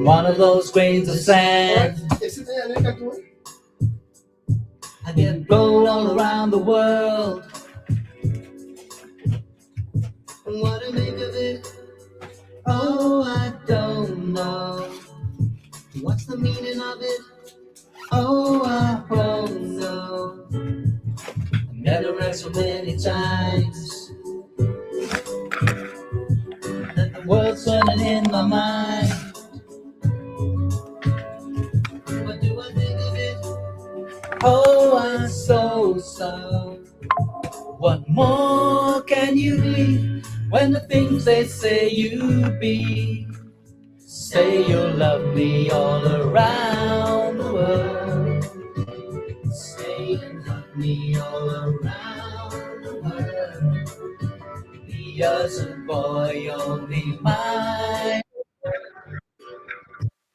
one of those grains of sand. I get blown all around the world. And what to make of it? Oh, I don't know. What's the meaning of it? Oh, I don't know. I've never read so many times that the world's running in my mind. What do I think of it? Oh, I'm so. What more can you be when the things they say you be? Say you'll love me all around the world. Say you love me all around the world. Be yours and boy, only mine.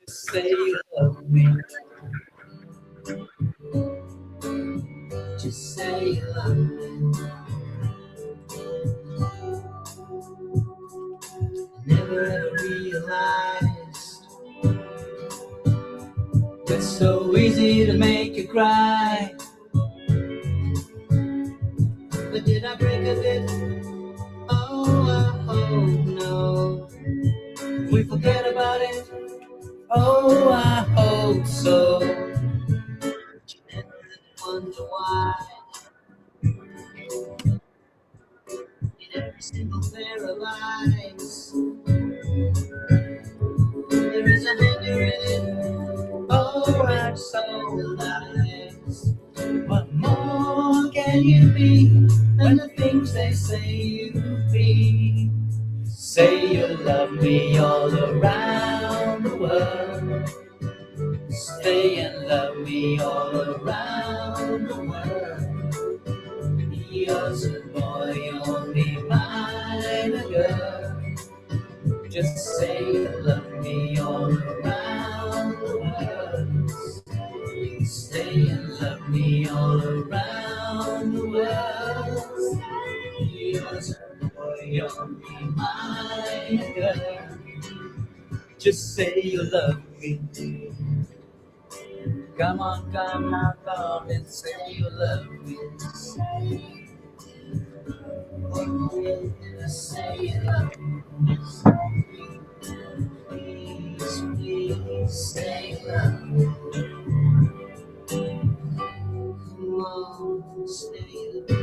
Say you love me. Just say you love me. I never ever realized it's so easy to make you cry. But did I break a bit? Oh, I hope no. If we forget about it, oh, I hope so. But you never really wonder why. In every single pair of eyes, there is a hunger in it. Oh, I'm so alive. What more can you be than the things they say you be? Say you love me all around the world. Stay and love me all around the world. Be yours a boy, only mine a girl. Just say you love me all around the world. Stay and love me all around the world. Be yours a boy, only mine a girl. Just say you love me. Come on, come now, come and say you love me. Say you love me. Please, please, say you love me. Come on, say you love me.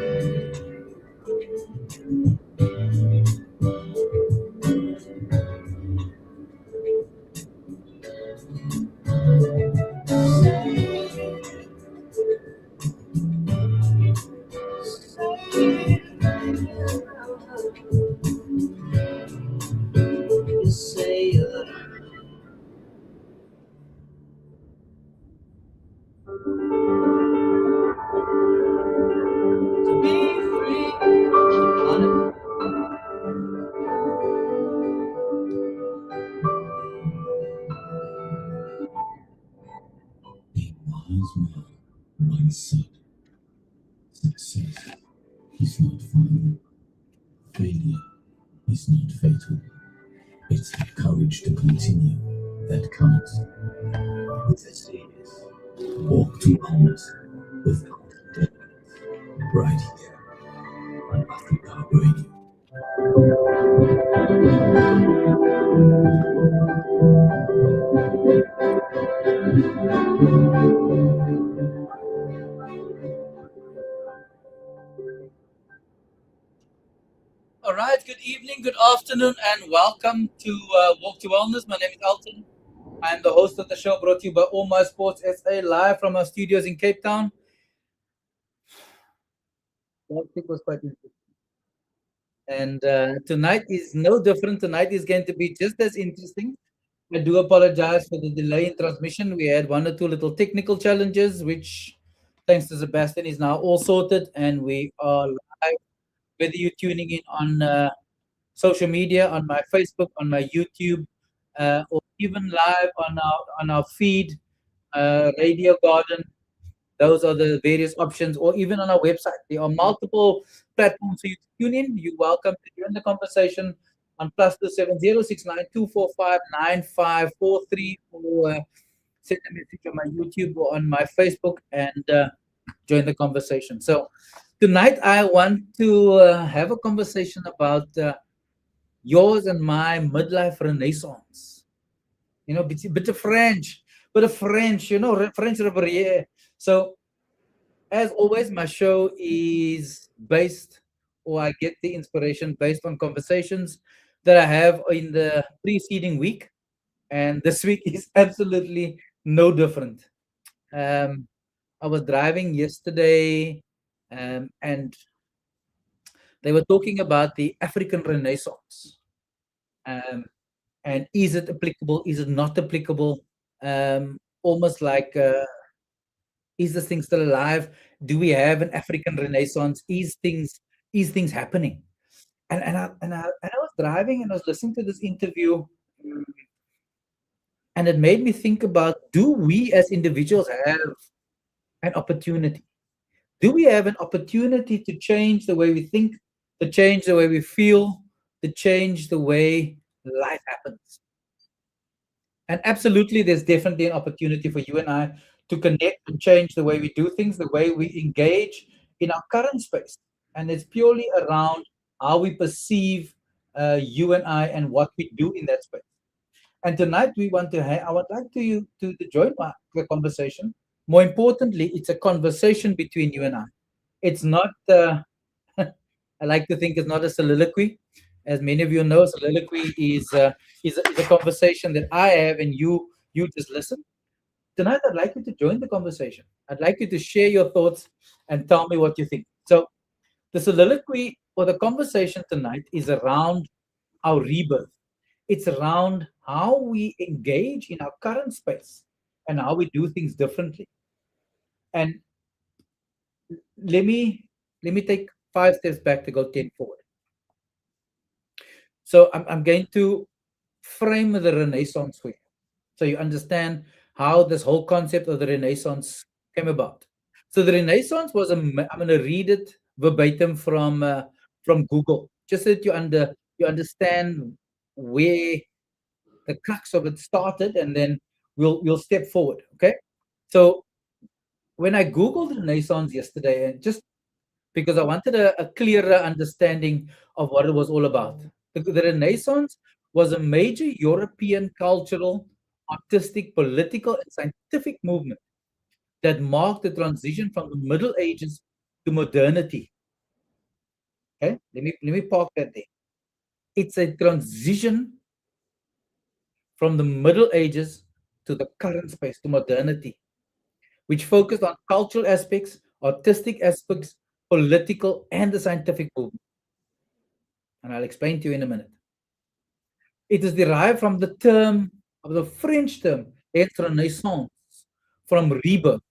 Say you love me. To be free. A wise man once said, success is not final. Failure is not fatal. It's the courage to continue that counts. With a serious walk to wellness with Elton Davids, right here on Afrikaap Radio. All right, good evening, good afternoon, and welcome to Walk to Wellness. My name is Elton. I'm the host of the show brought to you by All My Sports SA, live from our studios in Cape Town. I think it was quite interesting. And tonight is no different. Tonight is going to be just as interesting. I do apologize for the delay in transmission. We had one or two little technical challenges, which, thanks to Sebastian, is now all sorted, and we are live. Whether you're tuning in on social media, on my Facebook, on my YouTube, or even live on our feed, Radio Garden. Those are the various options, or even on our website. There are multiple platforms for you to tune in. You're welcome to join the conversation on +2706924595543, or send a message on my YouTube or on my Facebook, and join the conversation. So tonight I want to have a conversation about yours and my midlife renaissance. Bit of French, French Riviera. So, as always, my show is based, or I get the inspiration based on conversations that I have in the preceding week. And this week is absolutely no different. Um, I was driving yesterday, and they were talking about the African Renaissance. Um, and is it applicable? Is it not applicable? Almost like, is this thing still alive? Do we have an African Renaissance? Is things happening? And I was driving and I was listening to this interview, mm, and it made me think about: do we as individuals have an opportunity? Do we have an opportunity to change the way we think, to change the way we feel, to change the way life happens? And absolutely, there's definitely an opportunity for you and I to connect and change the way we do things, the way we engage in our current space. And it's purely around how we perceive you and I and what we do in that space. And tonight we want to I would like to join the conversation. More importantly, it's a conversation between you and I. It's not, I like to think it's not a soliloquy. As many of you know, soliloquy is a conversation that I have, and you just listen. Tonight, I'd like you to join the conversation. I'd like you to share your thoughts and tell me what you think. So, the soliloquy or the conversation tonight is around our rebirth. It's around how we engage in our current space and how we do things differently. And let me let me take 5 steps back to go 10 forward. So I'm going to frame the Renaissance for you, so you understand how this whole concept of the Renaissance came about. So the Renaissance was I'm going to read it verbatim from Google, just so that you understand where the crux of it started, and then we'll step forward. Okay. So when I Googled Renaissance yesterday, and just because I wanted a clearer understanding of what it was all about. The Renaissance was a major European cultural, artistic, political, and scientific movement that marked the transition from the Middle Ages to modernity. Okay, let me park that there. It's a transition from the Middle Ages to the current space, to modernity, which focused on cultural aspects, artistic aspects, political, and the scientific movement. And I'll explain to you in a minute. It is derived from the French term, et renaissance, from rebirth.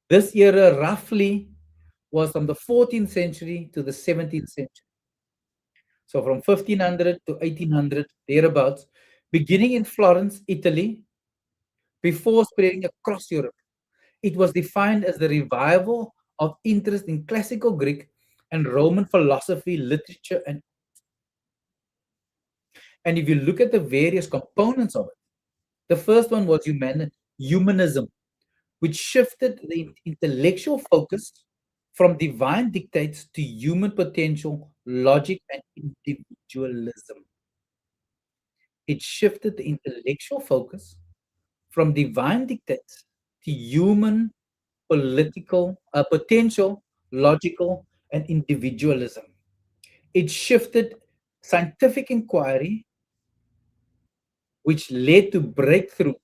This era roughly was from the 14th century to the 17th century. So from 1500 to 1800, thereabouts, beginning in Florence, Italy, before spreading across Europe. It was defined as the revival of interest in classical Greek and Roman philosophy, literature, and if you look at the various components of it, the first one was humanism, which shifted the intellectual focus from divine dictates to human potential, logic, and individualism. It shifted the intellectual focus from divine dictates to human potential, logical, and individualism. It shifted scientific inquiry, which led to breakthroughs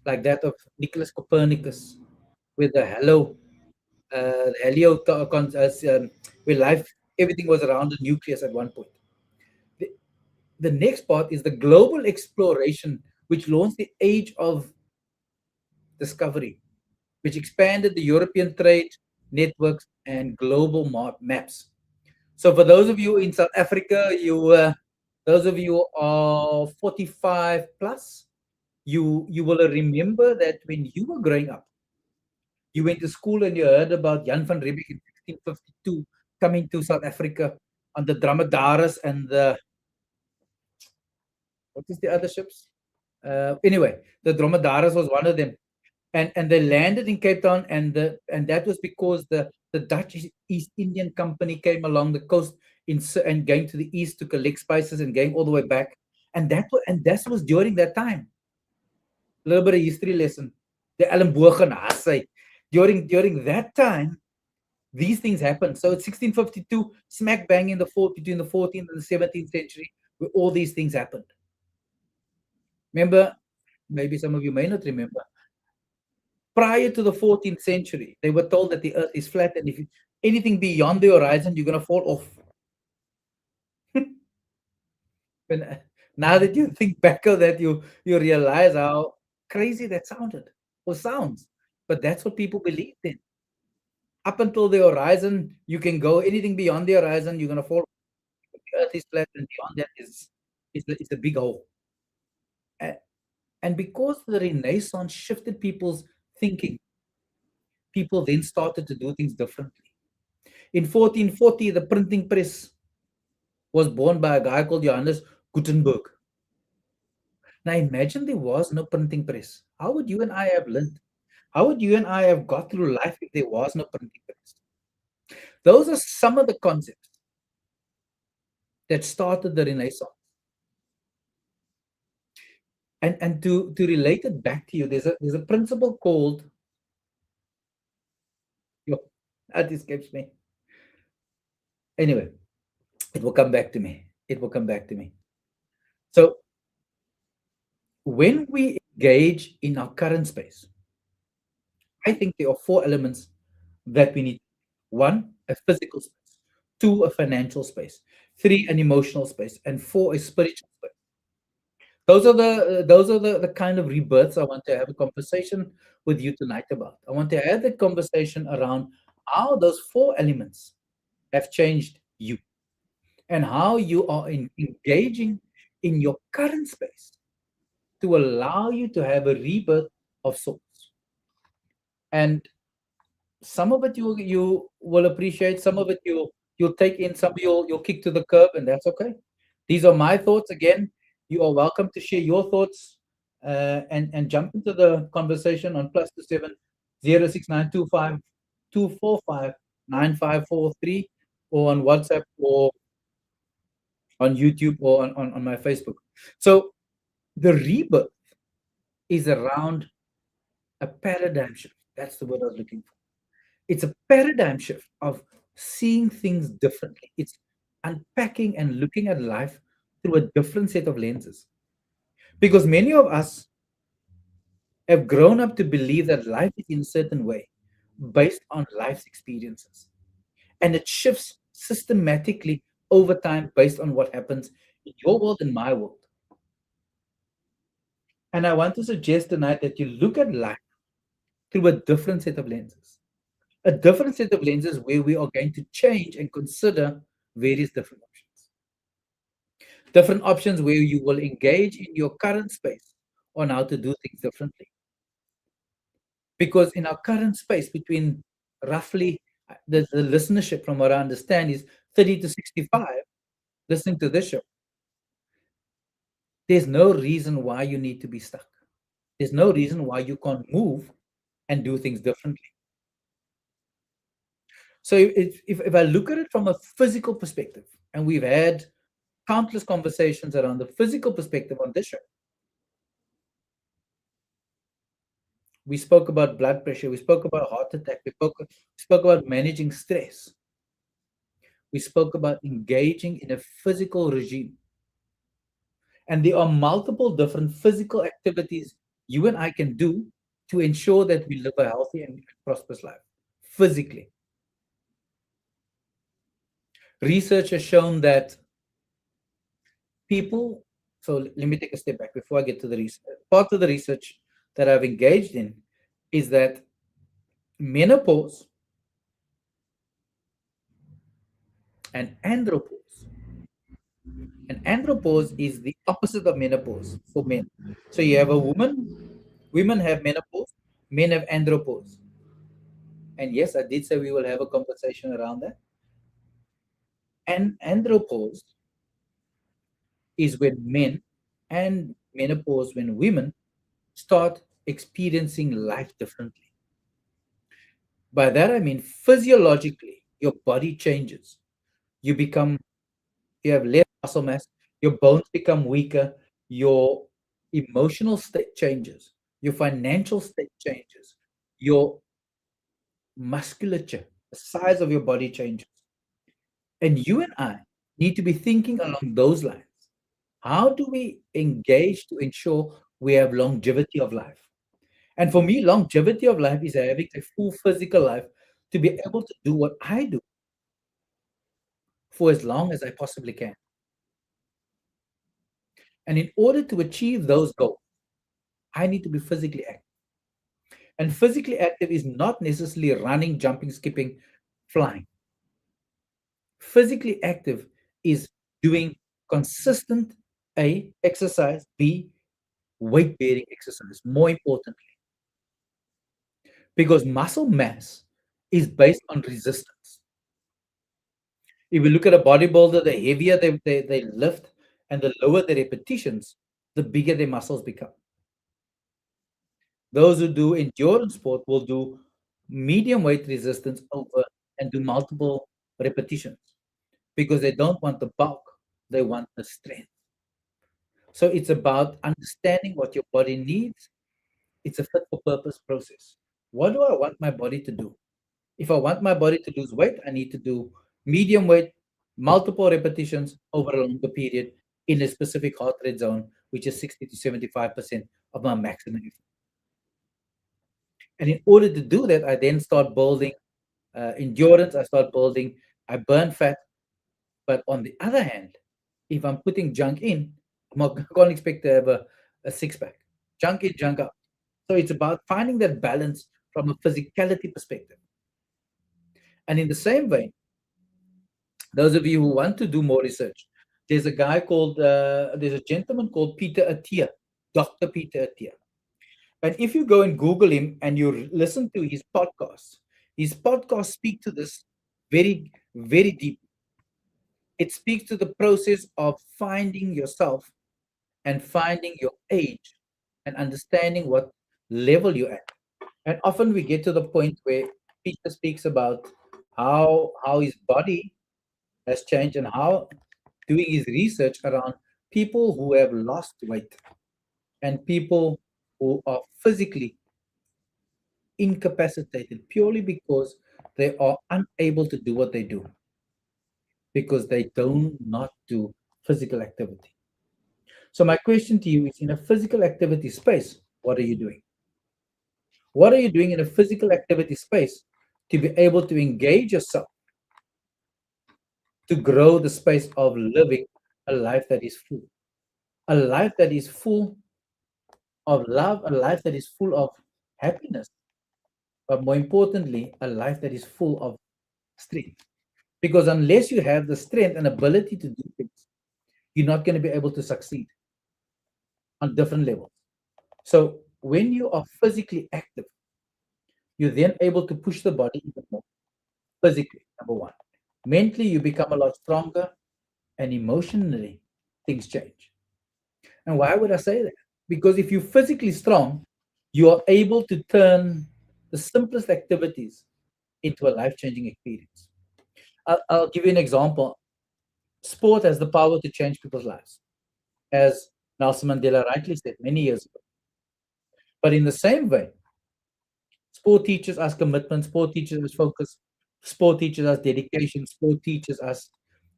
like that of Nicholas Copernicus with the helio, where everything was around the nucleus at one point. The, the next part is the global exploration, which launched the age of discovery, which expanded the European trade networks and global maps. So for those of you in South Africa, those of you are 45 plus, you will remember that when you were growing up, you went to school and you heard about Jan van Riebeeck in 1652 coming to South Africa on the Dromedaris and the, what is the other ships? Anyway, the Dromedaris was one of them, and they landed in Cape Town, and that was because the Dutch East Indian Company came along the coast and going to the east to collect spices and going all the way back, and that was during that time. A little bit of history lesson. The Ellenboog and Hassay. During that time, these things happened. So it's 1652, smack bang in the between the 14th and the 17th century, where all these things happened. Remember, maybe some of you may not remember, prior to the 14th century, they were told that the earth is flat, and if anything beyond the horizon, you're going to fall off. Now that you think back of that, you realize how crazy that sounded or sounds. But that's what people believed in. Up until the horizon, you can go. Anything beyond the horizon, you're going to fall. The earth is flat, and beyond that is a big hole. And because the Renaissance shifted people's thinking, people then started to do things differently. In 1440, the printing press was born by a guy called Johannes Gutenberg. Now imagine there was no printing press. How would you and I have lived? How would you and I have got through life if there was no printing press? Those are some of the concepts that started the Renaissance. And to relate it back to you, there's a principle called, that escapes me. Anyway, it will come back to me. It will come back to me. So when we engage in our current space, I think there are 4 elements that we need. 1, a physical space. 2, a financial space. 3, an emotional space. And 4, a spiritual space. Those are the kind of rebirths I want to have a conversation with you tonight about. I want to have the conversation around how those 4 elements have changed you and how you are engaging in your current space to allow you to have a rebirth of sorts. And some of it you will appreciate, some of it you'll take in, some of you'll kick to the curb, and that's okay. These are my thoughts. Again, you are welcome to share your thoughts and jump into the conversation on +27 06925 245 9543 or on WhatsApp or on YouTube or on my Facebook. So the rebirth is around a paradigm shift. That's the word I was looking for. It's a paradigm shift of seeing things differently. It's unpacking and looking at life through a different set of lenses. Because many of us have grown up to believe that life is in a certain way based on life's experiences. And it shifts systematically over time based on what happens in your world and my world. And I want to suggest tonight that you look at life through a different set of lenses. A different set of lenses where we are going to change and consider various different options. Different options where you will engage in your current space on how to do things differently. Because in our current space, between roughly the listenership, from what I understand, is 30 to 65 listening to this show. There's no reason why you need to be stuck. There's no reason why you can't move and do things differently. So if I look at it from a physical perspective, and we've had countless conversations around the physical perspective on this show. We spoke about blood pressure. We spoke about heart attack. We spoke about managing stress. We spoke about engaging in a physical regime. And there are multiple different physical activities you and I can do to ensure that we live a healthy and prosperous life physically. Research has shown that people, so let me take a step back before I get to the research. Part of the research that I've engaged in is that menopause and andropause. And andropause is the opposite of menopause for men. So you have a woman, women have menopause, men have andropause. And yes, I did say we will have a conversation around that. And andropause is when men, and menopause when women start experiencing life differently. By that I mean physiologically, your body changes. You become, you have less muscle mass, your bones become weaker, your emotional state changes, your financial state changes, your musculature, the size of your body changes. And you and I need to be thinking along those lines. How do we engage to ensure we have longevity of life? And for me, longevity of life is having a full physical life to be able to do what I do for as long as I possibly can. And in order to achieve those goals, I need to be physically active. And physically active is not necessarily running, jumping, skipping, flying. Physically active is doing consistent A, exercise, B, weight bearing exercise, more importantly, because muscle mass is based on resistance. If you look at a bodybuilder, the heavier they lift and the lower the repetitions, the bigger their muscles become. Those who do endurance sport will do medium weight resistance over and do multiple repetitions because they don't want the bulk, they want the strength. So it's about understanding what your body needs. It's a fit for purpose process. What do I want my body to do? If I want my body to lose weight, I need to do medium weight, multiple repetitions over a longer period in a specific heart rate zone, which is 60 to 75% of my maximum effort. And in order to do that, I then start building endurance, I burn fat. But on the other hand, if I'm putting junk in, I can't expect to have a six pack. Junk in, junk out. So it's about finding that balance from a physicality perspective. And in the same way, those of you who want to do more research, there's a gentleman called Peter Attia, Dr. Peter Attia. And if you go and Google him and you listen to his podcasts speak to this very, very deep. It speaks to the process of finding yourself and finding your age and understanding what level you're at. And often we get to the point where Peter speaks about how his body has changed and how doing his research around people who have lost weight and people who are physically incapacitated purely because they are unable to do what they do because they do not do physical activity. So my question to you is, in a physical activity space, what are you doing? What are you doing in a physical activity space to be able to engage yourself to grow the space of living a life that is full, a life that is full of love, a life that is full of happiness, but more importantly, a life that is full of strength. Because unless you have the strength and ability to do things, you're not going to be able to succeed on different levels. So when you are physically active, you're then able to push the body even more physically, number one. Mentally, you become a lot stronger, and emotionally, things change. And why would I say that? Because if you're physically strong, you are able to turn the simplest activities into a life changing experience. I'll give you an example. Sport has the power to change people's lives, as Nelson Mandela rightly said many years ago. But in the same way, sport teaches us commitment, sport teaches us focus, sport teaches us dedication, sport teaches us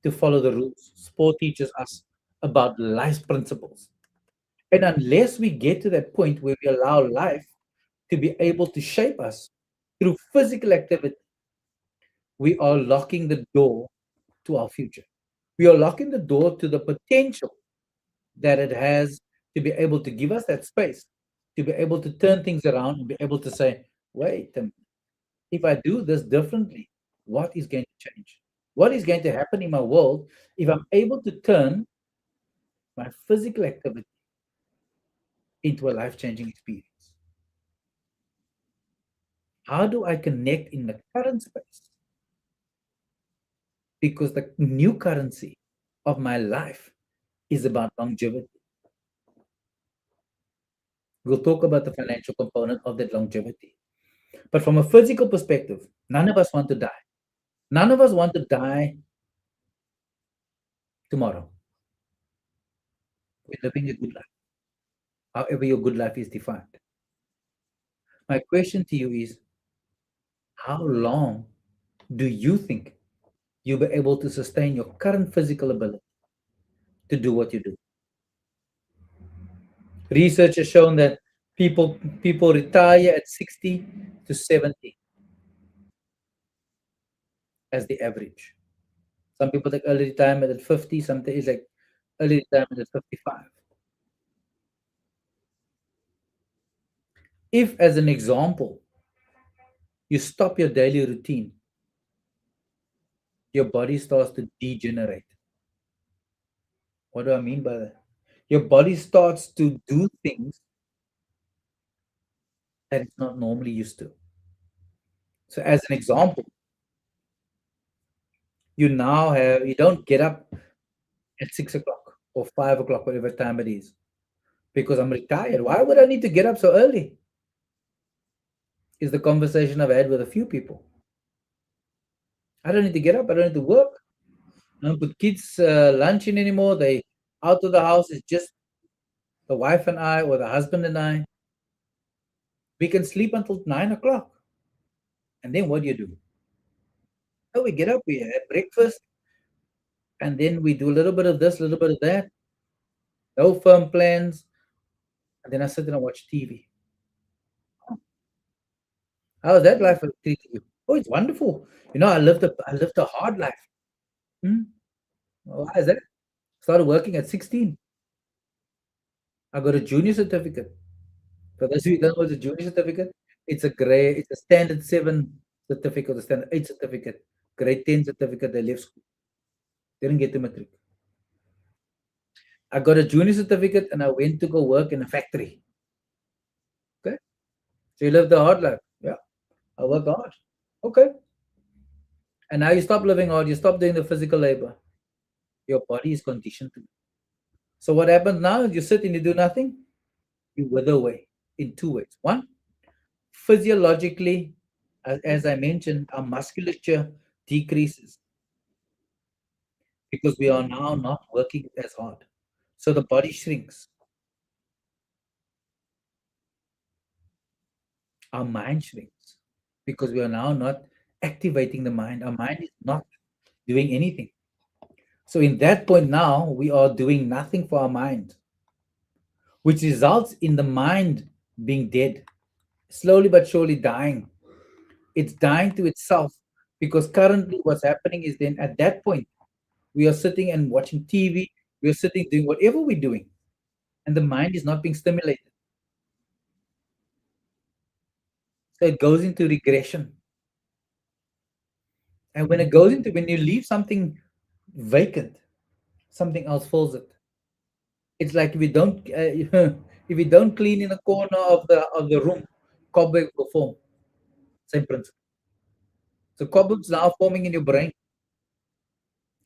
to follow the rules, sport teaches us about life principles. And unless we get to that point where we allow life to be able to shape us through physical activity, we are locking the door to our future. We are locking the door to the potential that it has to be able to give us that space, to be able to turn things around and be able to say, wait, if I do this differently, what is going to change? What is going to happen in my world if I'm able to turn my physical activity into a life changing experience? How do I connect in the current space? Because the new currency of my life is about longevity. We'll talk about the financial component of that longevity. But from a physical perspective, none of us want to die. None of us want to die tomorrow. We're living a good life, however, your good life is defined. My question to you is, how long do you think you'll be able to sustain your current physical ability to do what you do? Research has shown that people retire at 60 to 70 as the average. Some people take early retirement at 50, some is like early retirement at 55. If, as an example, you stop your daily routine, your body starts to degenerate. What do I mean by that? Your body starts to do things that it's not normally used to. So, as an example, you don't get up at 6 o'clock or 5 o'clock, whatever time it is, because I'm retired. Why would I need to get up so early? Is the conversation I've had with a few people. I don't need to get up. I don't need to work. I don't put kids' lunch in anymore. They out of the house. It's just the wife and I, or the husband and I. We can sleep until 9 o'clock. And then what do you do? Oh, we get up, we have breakfast, and then we do a little bit of this, a little bit of that. No firm plans. And then I sit and I watch TV. How is that life treating you? Oh, it's wonderful. I lived a hard life. Hmm? Why is that? Started working at 16. I got a junior certificate. For those of you who don't know what's a junior certificate, it's a standard 7 certificate, a standard 8 certificate, grade 10 certificate. They left school. Didn't get to matric. I got a junior certificate and I went to go work in a factory. Okay. So you live the hard life. Yeah. I work hard. Okay. And now you stop living hard, you stop doing the physical labor. Your body is conditioned to. So what happens now is you sit and you do nothing, you wither away in two ways. One, physiologically, as I mentioned, our musculature decreases because we are now not working as hard. So the body shrinks. Our mind shrinks because we are now not activating the mind. Our mind is not doing anything. So in that point now, we are doing nothing for our mind, which results in the mind being dead, slowly but surely dying. It's dying to itself because currently what's happening is then at that point, we are sitting and watching TV, we are sitting doing whatever we're doing, and the mind is not being stimulated. So it goes into regression. And when you leave something vacant, something else fills it. It's like if you don't if you don't clean in a corner of the room, cobweb will form. Same principle. So cobwebs now forming in your brain,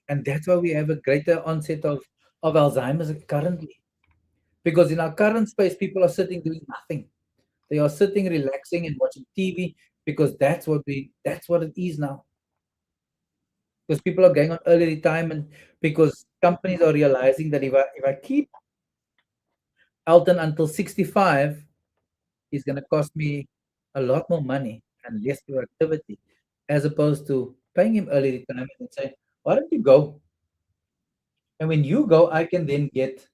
and that's why we have a greater onset of Alzheimer's currently. Because in our current space, people are sitting doing nothing. They are sitting, relaxing, and watching TV because that's what it is now. Because people are going on early retirement because companies are realizing that if I keep Elton until 65, it's going to cost me a lot more money and less productivity, as opposed to paying him early retirement and saying, "Why don't you go?" And when you go, I can then get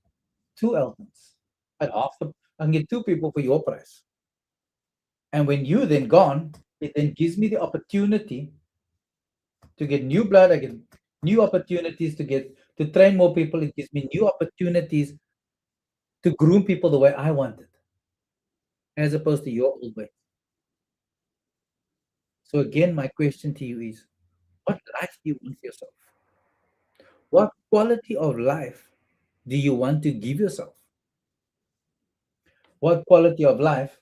two Eltons at half the. I can get two people for your price. And when you then gone, it then gives me the opportunity to get new blood. I get new opportunities to train more people. It gives me new opportunities to groom people the way I want it, as opposed to your old way. So again, my question to you is, what life do you want for yourself? What quality of life do you want to give yourself? What quality of life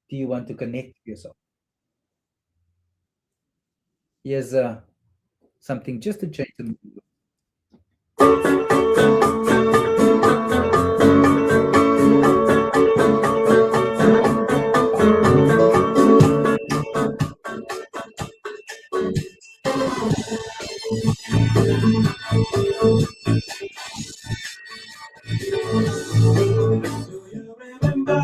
do you want to connect to yourself? Here's something just to change the mood. Do you remember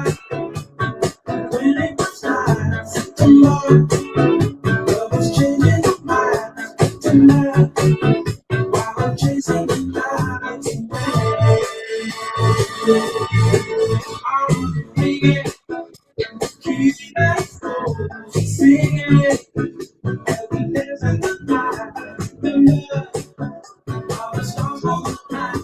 when it was night? Tomorrow, love was changing minds. Tonight, while I'm chasing the lights, I'm thinking, keep that soul singing. As we dance in the night, the love, all the stars go around.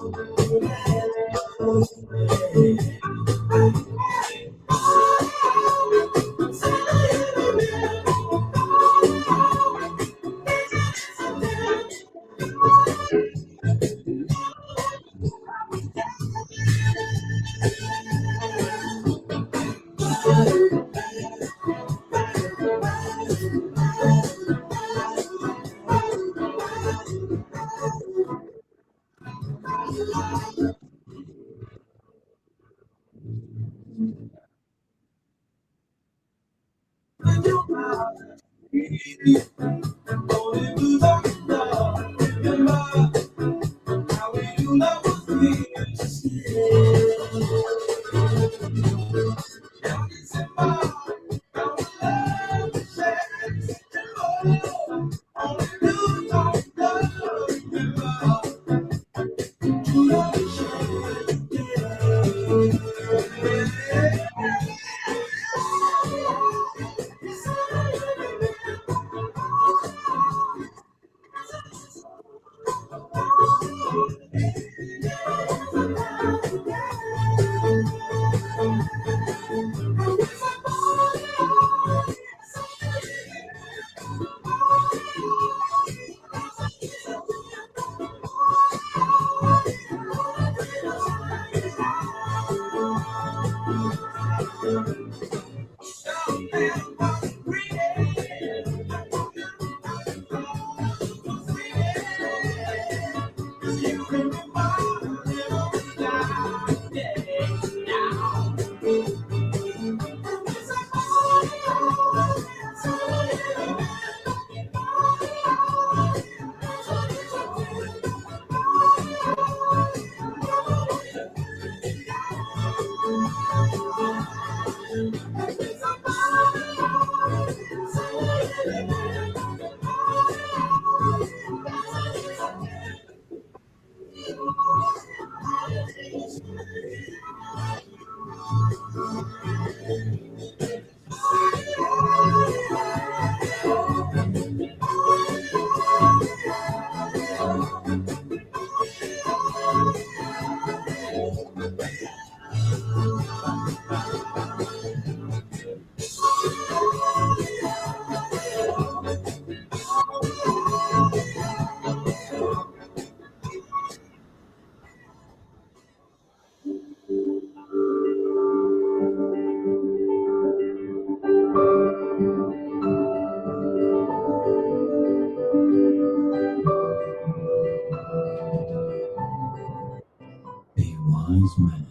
A wise man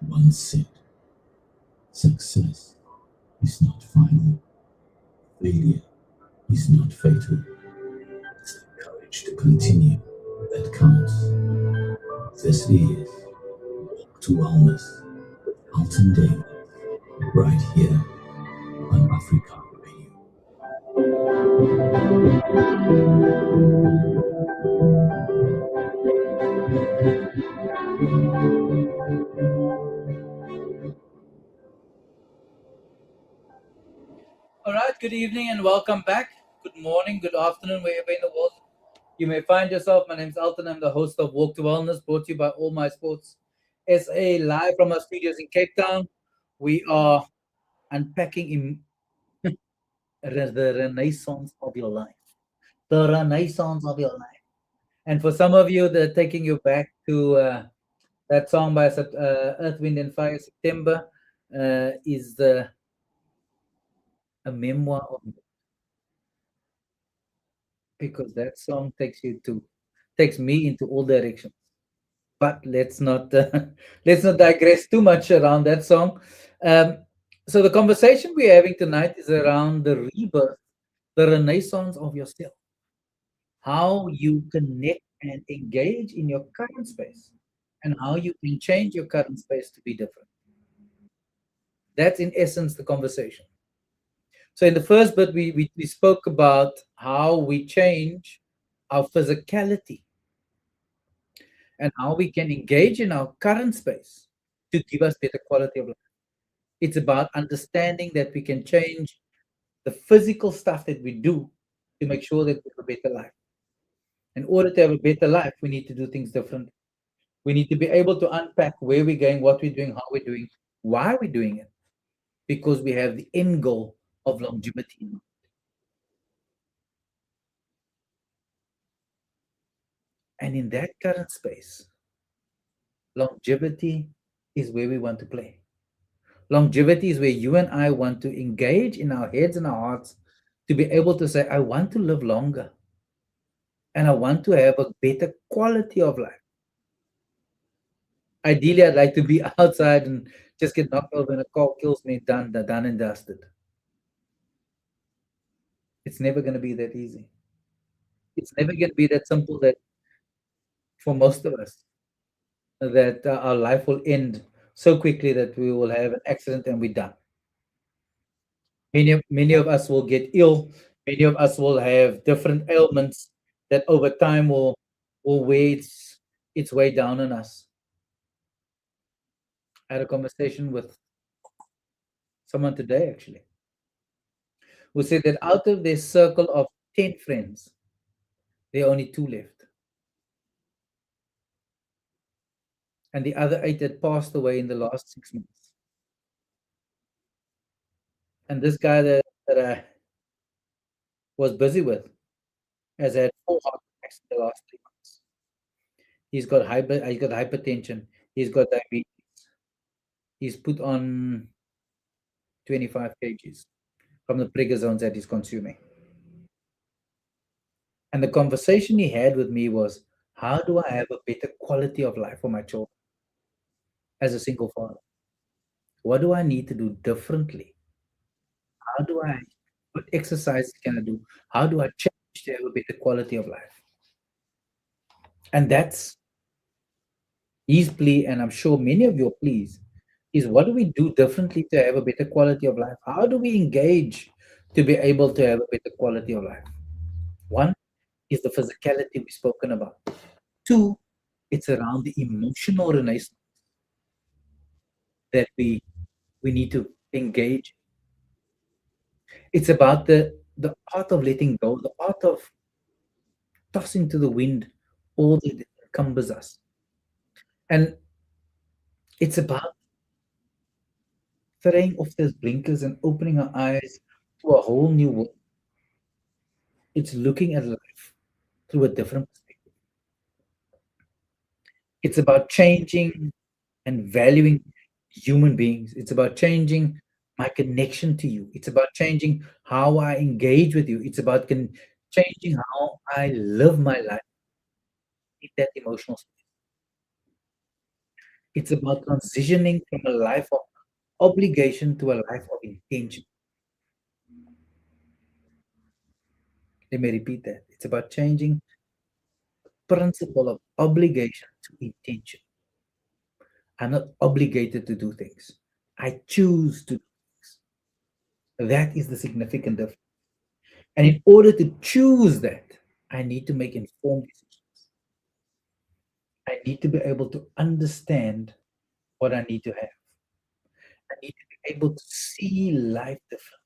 once said, success is not final, failure is not fatal. It's the courage to continue that counts. This is Walk to Wellness with Elton Davids, right here on Afrikaap Radio. All right, good evening and welcome back. Good morning, good afternoon, wherever in the world you may find yourself. My name is Elton. I'm the host of Walk to Wellness, brought to you by All My Sports SA, live from our studios in Cape Town. We are unpacking the renaissance of your life. The renaissance of your life. And for some of you, they're taking you back to that song by Earth, Wind and Fire, September, is a memoir of because that song takes me into all directions. But let's not let's not digress too much around that song. Um, so the conversation we're having tonight is around the rebirth, the renaissance of yourself, how you connect and engage in your current space, and how you can change your current space to be different. That's in essence the conversation. So in the first bit, we spoke about how we change our physicality and how we can engage in our current space to give us better quality of life. It's about understanding that we can change the physical stuff that we do to make sure that we have a better life. In order to have a better life, we need to do things differently. We need to be able to unpack where we're going, what we're doing, how we're doing, why we're doing it, because we have the end goal of longevity. And in that current space, longevity is where we want to play. Longevity is where you and I want to engage in our heads and our hearts to be able to say, I want to live longer and I want to have a better quality of life. Ideally, I'd like to be outside and just get knocked over and a car kills me, done and dusted. It's never going to be that easy. It's never going to be that simple that for most of us, that our life will end so quickly that we will have an accident and we're done. Many of us will get ill. Many of us will have different ailments that over time will weigh its way down on us. I had a conversation with someone today actually who said that out of their circle of 10 friends, there are only two left. And the other eight had passed away in the last 6 months. And this guy that I was busy with has had four heart attacks in the last 3 months. He's got hypertension. He's got diabetes. He's put on 25 kgs from the pregazones that he's consuming. And the conversation he had with me was, how do I have a better quality of life for my children as a single father? What do I need to do differently? How do I, what exercises can I do? How do I change to have a better quality of life? And that's his plea, and I'm sure many of your pleas, is what do we do differently to have a better quality of life? How do we engage to be able to have a better quality of life? One is the physicality we've spoken about. Two, it's around the emotional renaissance that we need to engage. It's about the art of letting go, the art of tossing to the wind all that encumbers us. And it's about throwing off those blinkers and opening our eyes to a whole new world. It's looking at life through a different perspective. It's about changing and valuing human beings. It's about changing my connection to you. It's about changing how I engage with you. It's about changing how I live my life in that emotional space. It's about transitioning from a life of obligation to a life of intention. Let me repeat that. It's about changing the principle of obligation to intention. I'm not obligated to do things. I choose to do things. That is the significant difference. And in order to choose that, I need to make informed decisions. I need to be able to understand what I need to have. I need to be able to see life differently.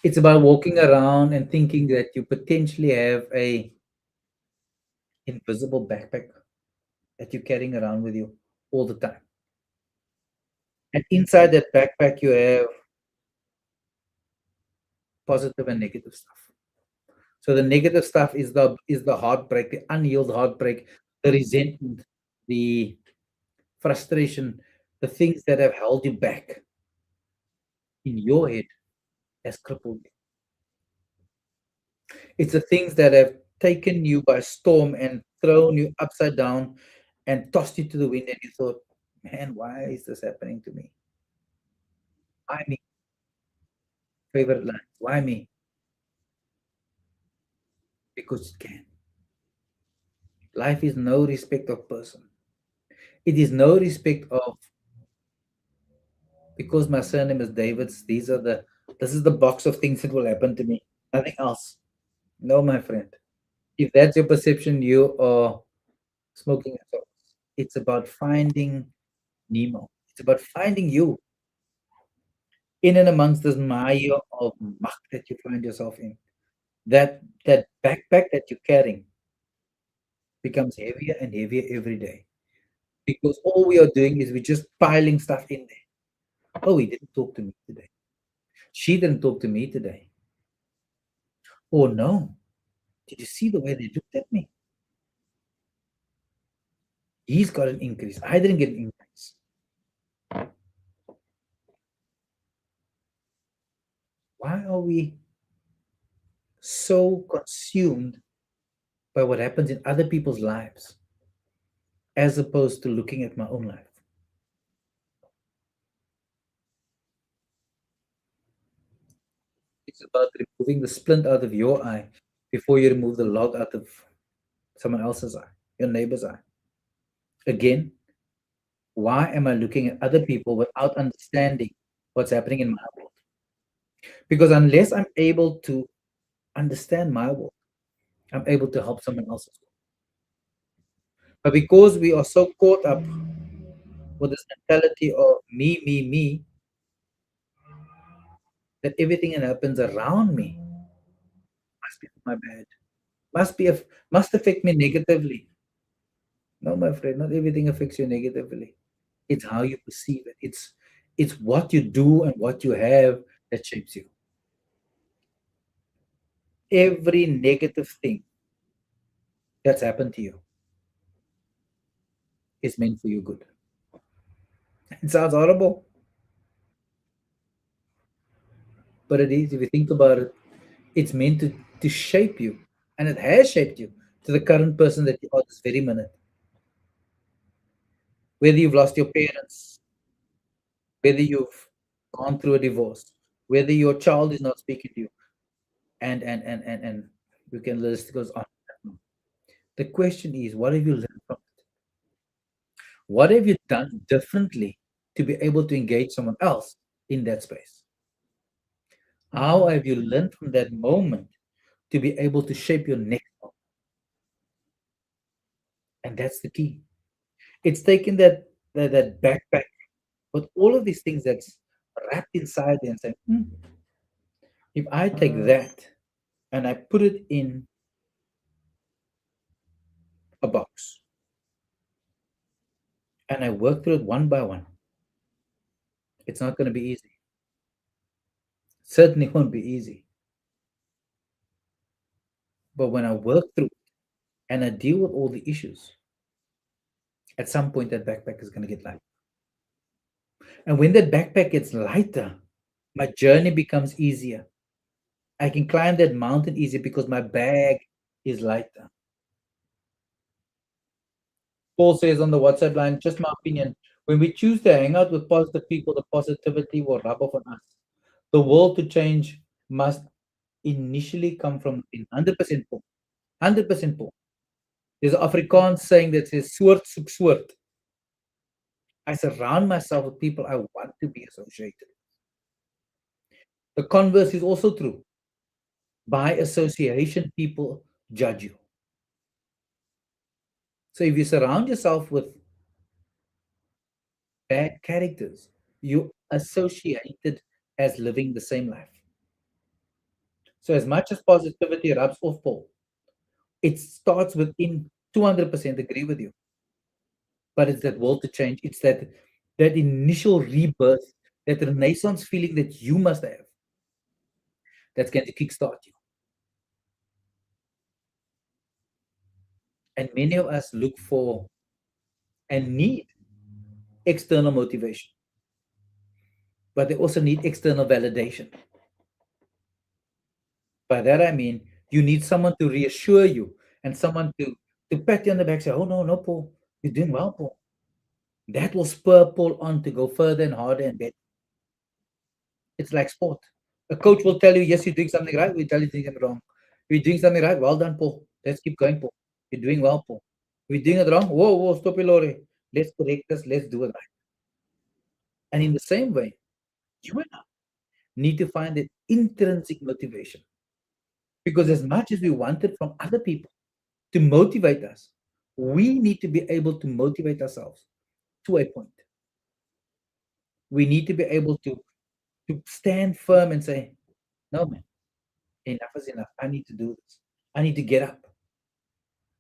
It's about walking around and thinking that you potentially have a invisible backpack that you're carrying around with you all the time. And inside that backpack, you have positive and negative stuff. So the negative stuff is the heartbreak, the unhealed heartbreak, the resentment, the frustration, the things that have held you back in your head has crippled you. It's the things that have taken you by storm and thrown you upside down and tossed you to the wind, and you thought, man, why is this happening to me? Why me? Favorite line. Why me? Because it can. Life is no respect of person. It is no respect of, because my surname is Davids, this is the box of things that will happen to me. Nothing else. No, my friend. If that's your perception, you are smoking a thought. It's about finding Nemo. It's about finding you in and amongst this mire of muck that you find yourself in. That backpack that you're carrying becomes heavier and heavier every day. Because all we are doing is we're just piling stuff in there. Oh, he didn't talk to me today. She didn't talk to me today. Oh no. Did you see the way they looked at me? He's got an increase. I didn't get an increase. Why are we so consumed by what happens in other people's lives as opposed to looking at my own life? It's about removing the splint out of your eye before you remove the log out of someone else's eye, your neighbor's eye. Again, why am I looking at other people without understanding what's happening in my world? Because unless I'm able to understand my world, I'm able to help someone else's world. But because we are so caught up with this mentality of me, that everything that happens around me must be for my bad, must affect me negatively. No, my friend, not everything affects you negatively. It's how you perceive it. It's what you do and what you have that shapes you. Every negative thing that's happened to you is meant for your good. It sounds horrible, but it is. If you think about it, it's meant to shape you, and it has shaped you to the current person that you are this very minute. Whether you've lost your parents, whether you've gone through a divorce, whether your child is not speaking to you, and you can list goes on. The question is, what have you learned from it? What have you done differently to be able to engage someone else in that space? How have you learned from that moment to be able to shape your next moment? And that's the key. It's taking that backpack with all of these things that's wrapped inside there and saying, if I take that and I put it in a box and I work through it one by one, it's not going to be easy. Certainly won't be easy. But when I work through it and I deal with all the issues, at some point that backpack is going to get light. And when that backpack gets lighter, my journey becomes easier. I can climb that mountain easier because my bag is lighter. Paul says on the WhatsApp line, just my opinion, when we choose to hang out with positive people, the positivity will rub off on us. The world to change must initially come from within. 100% Paul. 100% Paul. There's an Afrikaans saying that says, soort soek soort. I surround myself with people I want to be associated with. The converse is also true. By association, people judge you. So if you surround yourself with bad characters, you associated as living the same life. So as much as positivity rubs off, Paul, it starts within. 200% agree with you. But it's that will to change. It's that initial rebirth, that renaissance feeling that you must have, that's going to kickstart you. And many of us look for and need external motivation, but they also need external validation. By that I mean You need someone to reassure you and someone to pat you on the back, say, "Oh no, no, Paul, you're doing well, Paul." That will spur Paul on to go further and harder and better. It's like sport. A coach will tell you, "Yes, you're doing something right." We tell you something wrong. You're doing something right. Well done, Paul. Let's keep going, Paul. You're doing well, Paul. We're doing it wrong. Whoa, whoa, stop it, Lori. Let's correct this. Let's do it right. And in the same way, you and I need to find that intrinsic motivation. Because as much as we want it from other people to motivate us, we need to be able to motivate ourselves to a point. We need to be able to stand firm and say, "No, man, enough is enough. I need to do this. I need to get up.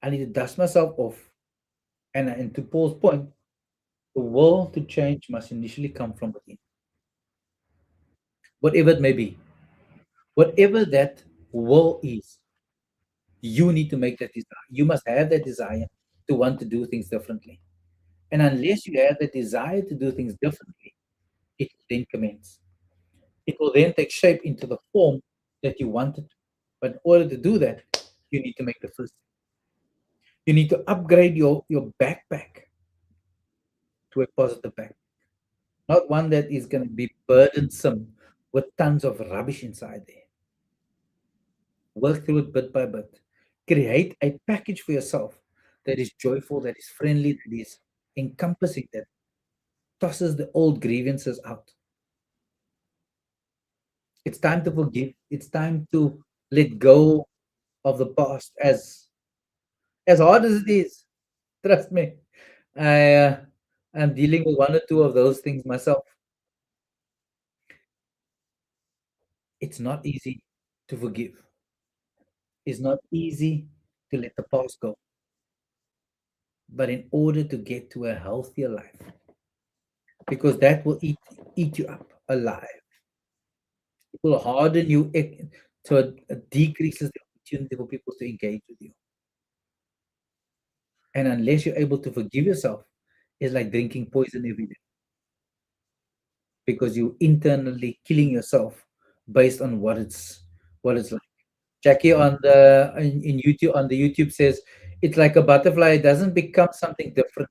I need to dust myself off." And to Paul's point, the will to change must initially come from within, whatever it may be, whatever that will is. You need to make that desire. You must have that desire to want to do things differently. And unless you have the desire to do things differently, it will then commence. It will then take shape into the form that you want it. But in order to do that, you need to make the first. You need to upgrade your backpack to a positive backpack, not one that is going to be burdensome with tons of rubbish inside there. Work through it bit by bit. Create a package for yourself that is joyful, that is friendly, that is encompassing, that tosses the old grievances out. It's time to forgive. It's time to let go of the past. As hard as it is, trust me, I am dealing with one or two of those things myself. It's not easy to forgive. It's not easy to let the past go. But in order to get to a healthier life, because that will eat you up alive, it will harden you, so it decreases the opportunity for people to engage with you. And unless you're able to forgive yourself, it's like drinking poison every day because you internally killing yourself based on what it's like. Jackie on the in YouTube on the YouTube says it's like a butterfly. It doesn't become something different.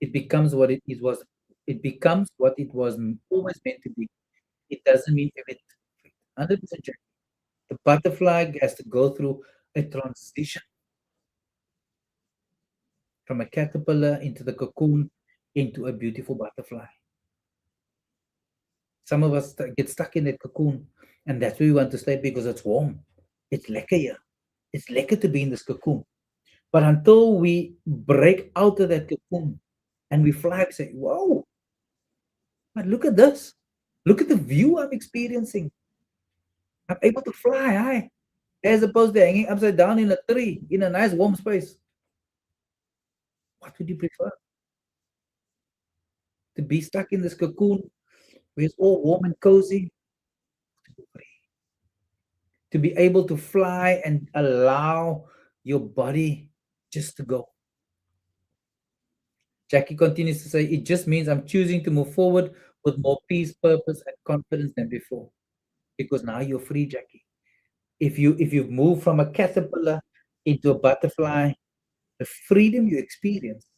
It becomes what it is was. It becomes what it was always meant to be. It doesn't mean everything. 100% Jackie. The butterfly has to go through a transition from a caterpillar into the cocoon into a beautiful butterfly. Some of us get stuck in that cocoon, and that's where we want to stay because it's warm. It's lekker here. It's lekker to be in this cocoon. But until we break out of that cocoon and we fly, we say, "Whoa, but look at this. Look at the view I'm experiencing. I'm able to fly high as opposed to hanging upside down in a tree in a nice warm space." What would you prefer? To be stuck in this cocoon where it's all warm and cozy? To be able to fly and allow your body just to go. Jackie continues to say, "It just means I'm choosing to move forward with more peace, purpose, and confidence than before." Because now you're free, Jackie. If you move from a caterpillar into a butterfly, the freedom you experience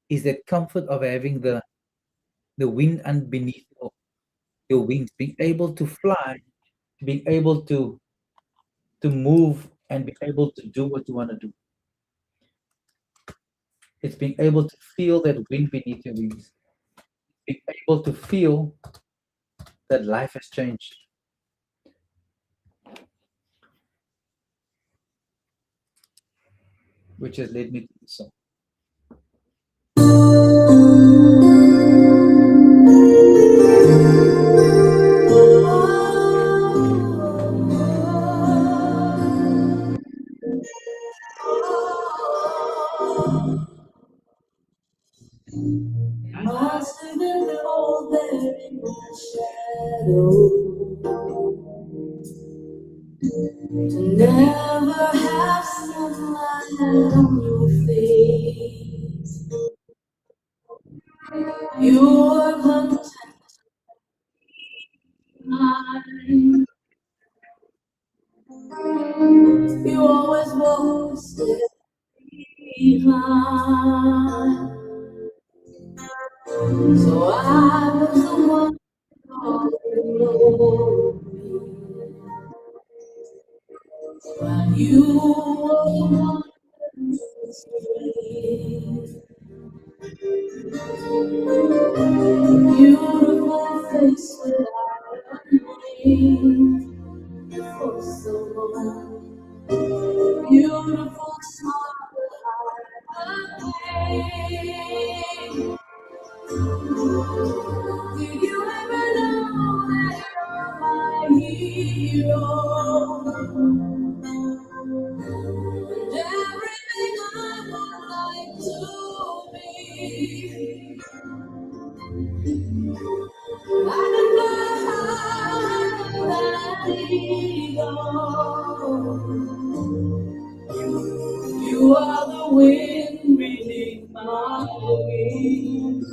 is that comfort of having the wind underneath of your wings, being able to fly, being able to move and be able to do what you want to do. It's being able to feel that wind beneath your wings, being able to feel that life has changed, which has led me to this song. Must have been all there in my shadow to never have sunlight on your face. Your contact mine, voice behind. So I was the one while you were the one beautiful face without a name for so long. Beautiful smile behind the pain. Did you ever know that you're my hero? And everything I would like to be. I can fly higher than an eagle. You are the wind beneath my wings.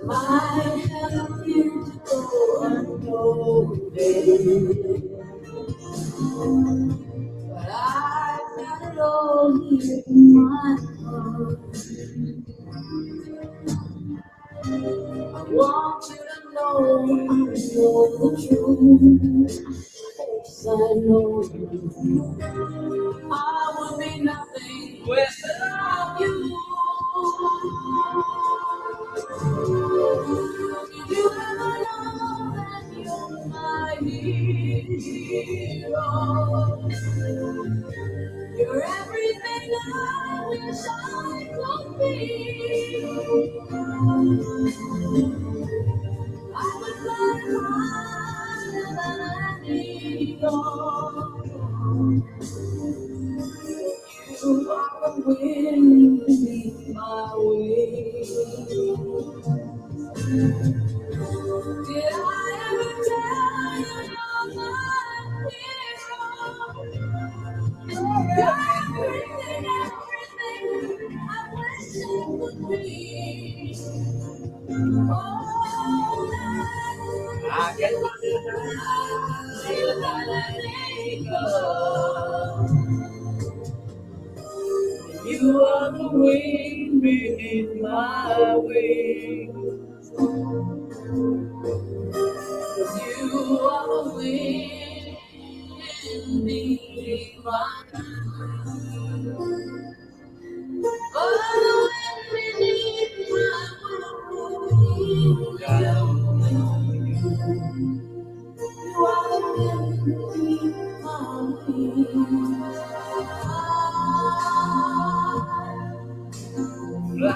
Might have appeared to go unnoticed, but I've got it all here in my heart. I want you to know the truth. Yes, I know I would be nothing without you. Did you ever know that you're my hero? You're everything I wish I could be. I would fly higher than an eagle. You are the wind beneath my wings. Did I ever tell you you're my hero? You're everything, everything I wish I could be. Oh, I can fly higher than an eagle. You are the wind beneath my wings. You are the wind beneath my wings. Oh, the wind beneath my wings. You are the wind beneath my wings. Fly,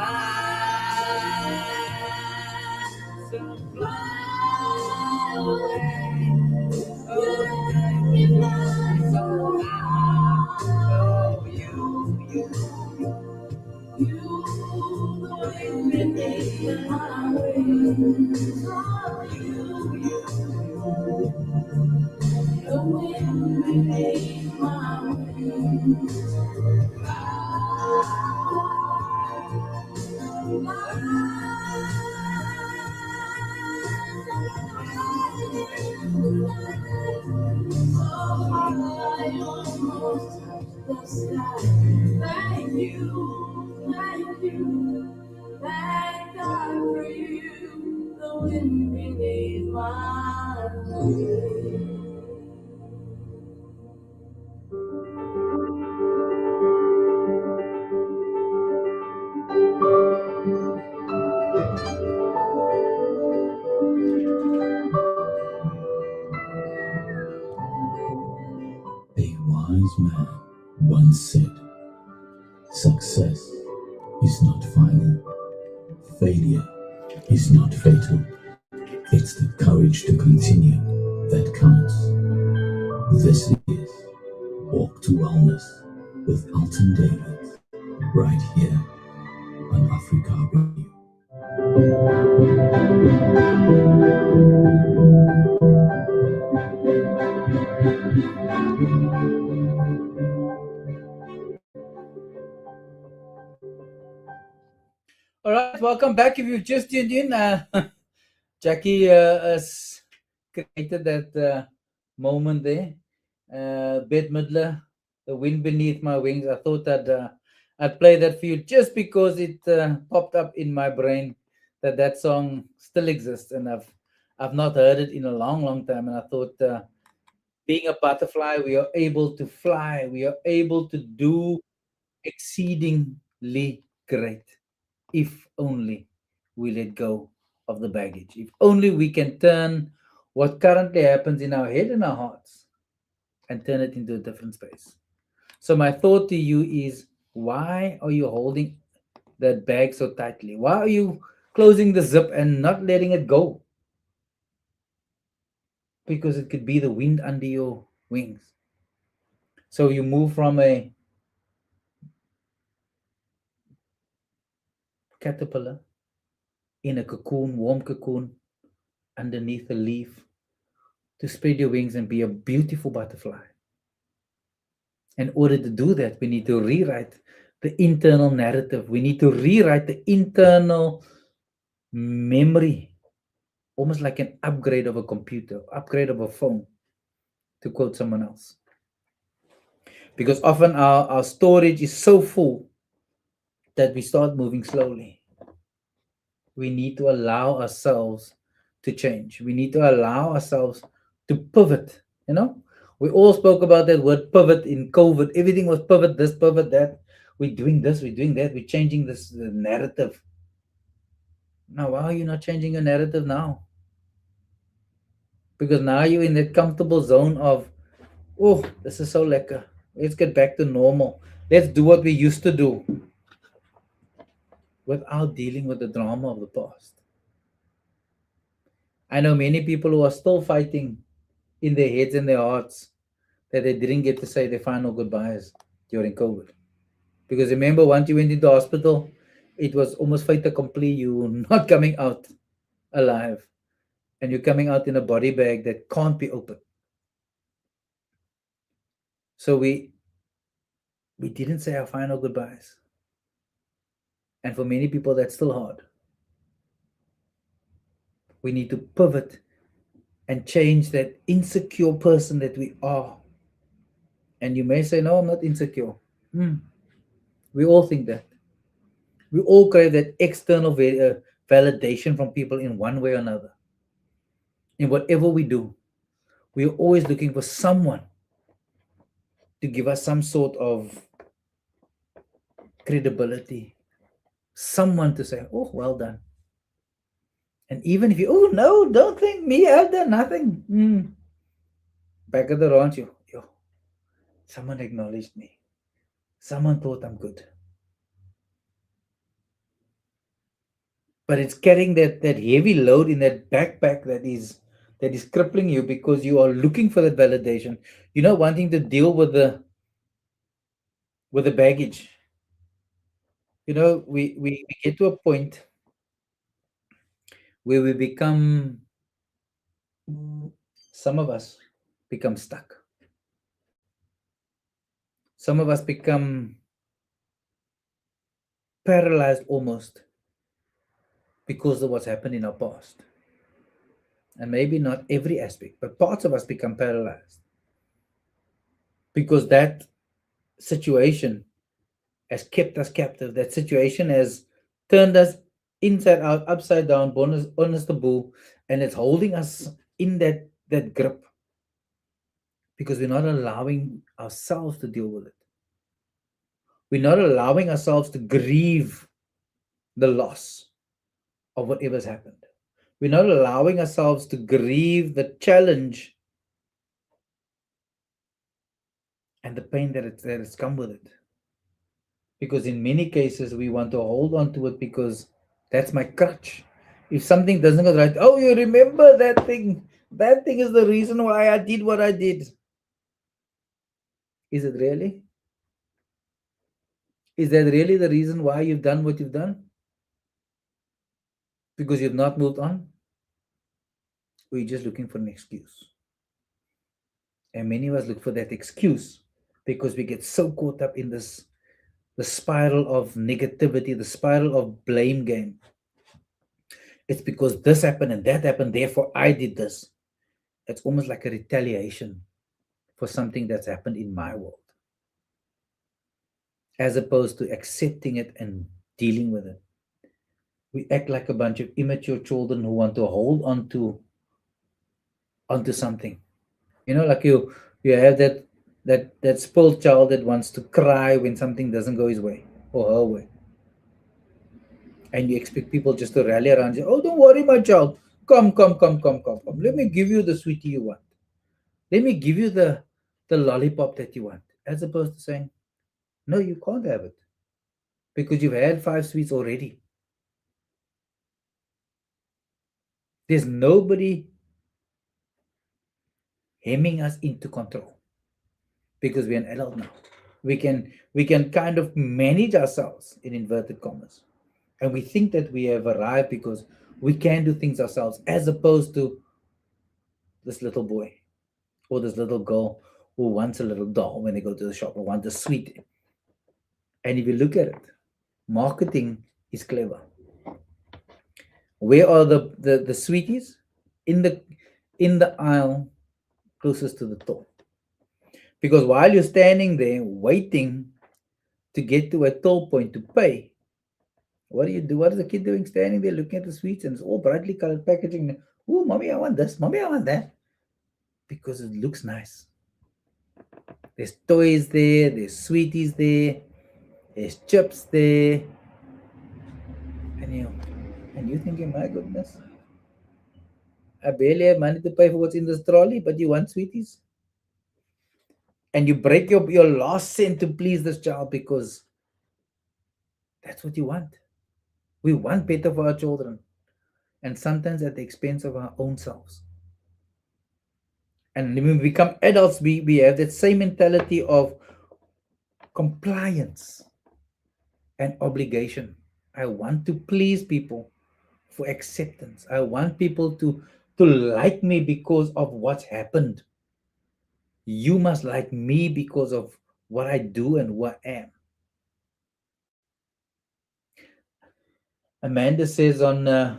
so fly away. Oh, you fly so high. Oh, you, the wind beneath my wings. Oh, you, the wind beneath my wings. Thank you, thank God for you, the wind beneath my wings. A wise man once said, "Success is not final. Failure is not fatal. It's the courage to continue that counts." This is Walk to Wellness with Elton Davids, right here on Afrikaap Radio. All right, welcome back. If you just tuned in, Jackie is created that moment there. Bette Midler, The Wind Beneath My Wings. I thought I'd play that for you just because it popped up in my brain that that song still exists, and I've not heard it in a long, long time. And I thought, being a butterfly, we are able to fly. We are able to do exceedingly great if only we let go of the baggage. If only we can turn what currently happens in our head and our hearts and turn it into a different space. So, my thought to you is, why are you holding that bag so tightly? Why are you closing the zip and not letting it go? Because it could be the wind under your wings. So, you move from a caterpillar in a cocoon, warm cocoon, underneath a leaf, to spread your wings and be a beautiful butterfly. In order to do that, we need to rewrite the internal narrative. We need to rewrite the internal memory, almost like an upgrade of a computer, upgrade of a phone, to quote someone else. Because often our storage is so full that we start moving slowly. We need to allow ourselves to change. We need to allow ourselves to pivot. We all spoke about that word pivot in COVID. Everything was pivot, this, pivot, that. We're doing this, we're doing that, we're changing this the narrative. Now, why are you not changing your narrative now? Because now you're in that comfortable zone of, oh, this is so lekker. Let's get back to normal. Let's do what we used to do without dealing with the drama of the past. I know many people who are still fighting in their heads and their hearts that they didn't get to say their final goodbyes during COVID. Because remember, once you went into hospital, it was almost fait accompli. You're not coming out alive. And you're coming out in a body bag that can't be opened. So we didn't say our final goodbyes. And for many people, that's still hard. We need to pivot and change that insecure person that we are. And you may say, no, I'm not insecure. We all think that. We all crave that external validation from people in one way or another. In whatever we do, we're always looking for someone to give us some sort of credibility, someone to say, oh, well done. And even if you, oh, no, don't think me, I've done nothing. Back at the ranch, someone acknowledged me. Someone thought I'm good. But it's carrying that heavy load in that backpack that is crippling you because you are looking for that validation. You're not wanting to deal with the baggage. We get to a point where we become, some of us become stuck. Some of us become paralyzed almost because of what's happened in our past. And maybe not every aspect, but parts of us become paralyzed because that situation has kept us captive. That situation has turned us inside out, upside down, honest the bull, and it's holding us in that grip because we're not allowing ourselves to deal with it. We're not allowing ourselves to grieve the loss of whatever's happened. We're not allowing ourselves to grieve the challenge and the pain that it's come with it. Because in many cases, we want to hold on to it because that's my crutch. If something doesn't go right, oh, you remember that thing? That thing is the reason why I did what I did. Is it really? Is that really the reason why you've done what you've done? Because you've not moved on? Or you're just looking for an excuse? And many of us look for that excuse because we get so caught up in the spiral of negativity, the spiral of blame game. It's because this happened and that happened, therefore I did this. It's almost like a retaliation for something that's happened in my world, as opposed to accepting it and dealing with it. We act like a bunch of immature children who want to hold on to onto something. Like you have that spoiled child that wants to cry when something doesn't go his way or her way, and you expect people just to rally around you. Oh, don't worry, my child. Come, come, come, come, come, come. Let me give you the sweetie you want. Let me give you the lollipop that you want, as opposed to saying, no, you can't have it because you've had five sweets already. There's nobody hemming us into control because we're an adult now. We can kind of manage ourselves in inverted commas, and we think that we have arrived because we can do things ourselves, as opposed to this little boy or this little girl who wants a little doll when they go to the shop or wants a sweet. And if you look at it, marketing is clever. Where are the sweeties? In the aisle closest to the door. Because while you're standing there waiting to get to a toll point to pay, what do you do? What is the kid doing? Standing there looking at the sweets, and it's all brightly colored packaging. Oh, mommy, I want this. Mommy, I want that. Because it looks nice. There's toys there, there's sweeties there, there's chips there. And you're thinking, my goodness, I barely have money to pay for what's in this trolley, but you want sweeties? And you break your last cent to please this child because that's what you want. We want better for our children, and sometimes at the expense of our own selves. And when we become adults, we have that same mentality of compliance and obligation. I want to please people for acceptance. I want people to like me because of what's happened. You must like me because of what I do and who I am. Amanda says on the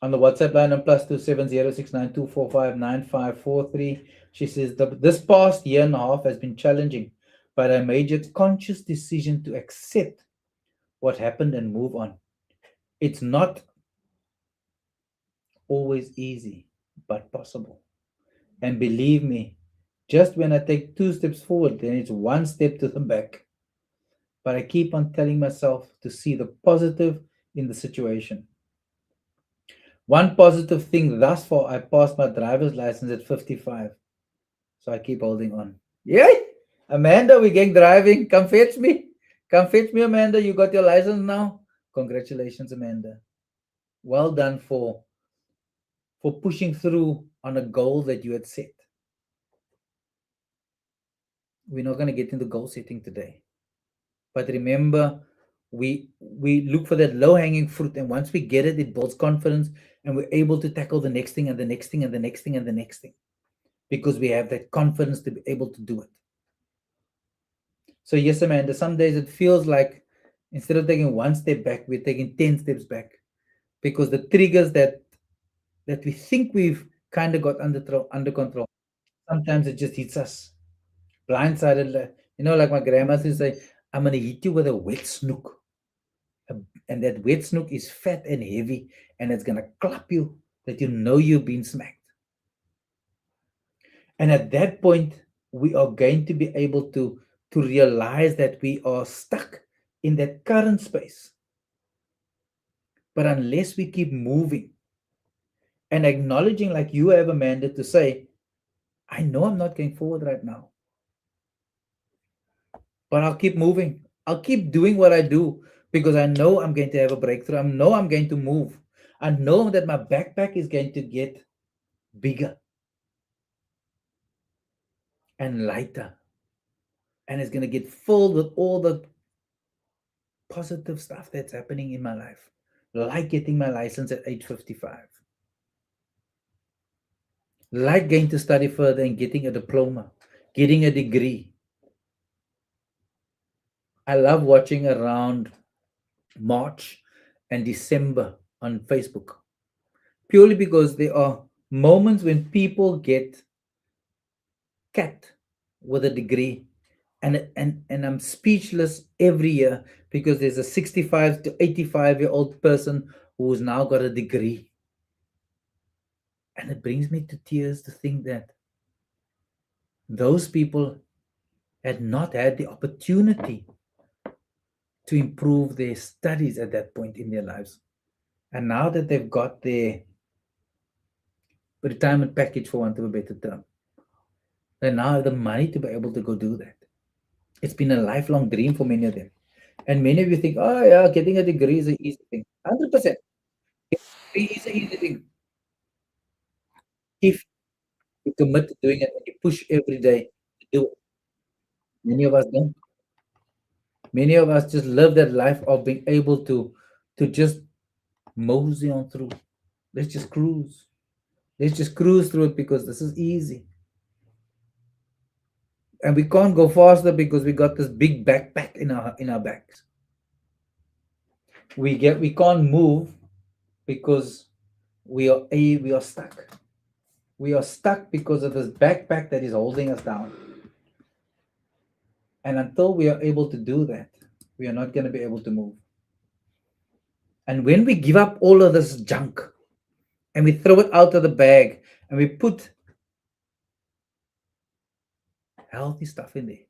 WhatsApp line on +2706924595543. She says this past year and a half has been challenging, but I made a conscious decision to accept what happened and move on. It's not always easy, but possible. And believe me, just when I take two steps forward, then it's one step to the back. But I keep on telling myself to see the positive in the situation. One positive thing thus far, I passed my driver's license at 55. So I keep holding on. Yay! Amanda, we're going driving. Come fetch me. Come fetch me, Amanda. You got your license now. Congratulations, Amanda. Well done for pushing through on a goal that you had set. We're not going to get into goal setting today. But remember, we look for that low-hanging fruit, and once we get it, it builds confidence, and we're able to tackle the next thing and the next thing and the next thing and the next thing, because we have that confidence to be able to do it. So yes, Amanda, some days it feels like instead of taking one step back, we're taking 10 steps back, because the triggers that we think we've kind of got under control, sometimes it just hits us blindsided. Like my grandma used to say, I'm going to hit you with a wet snook. And that wet snook is fat and heavy, and it's going to clap you that you know you've been smacked. And at that point, we are going to be able to realize that we are stuck in that current space. But unless we keep moving and acknowledging, like you have, Amanda, to say, I know I'm not going forward right now, but I'll keep moving. I'll keep doing what I do because I know I'm going to have a breakthrough. I know I'm going to move. I know that my backpack is going to get bigger and lighter, and it's going to get filled with all the positive stuff that's happening in my life, like getting my license at age 55, like going to study further and getting a diploma, getting a degree. I love watching around March and December on Facebook, purely because there are Moments when people get cat with a degree, and I'm speechless every year because there's a 65 to 85-year-old person who's now got a degree. And it brings me to tears to think that those people had not had the opportunity to improve their studies at that point in their lives. And now that they've got their retirement package, for want of a better term, they now have the money to be able to go do that. It's been a lifelong dream for many of them. And many of you think, oh, yeah, getting a degree is an easy thing. 100%. It is an easy thing. If you commit to doing it and you push every day to do it. Many of us don't. Many of us just live that life of being able to just mosey on through. Let's just cruise. Let's just cruise through it because this is easy. And we can't go faster because we got this big backpack in our backs. We can't move because we are stuck. We are stuck because of this backpack that is holding us down. And until we are able to do that, we are not going to be able to move. And when we give up all of this junk and we throw it out of the bag and we put healthy stuff in there,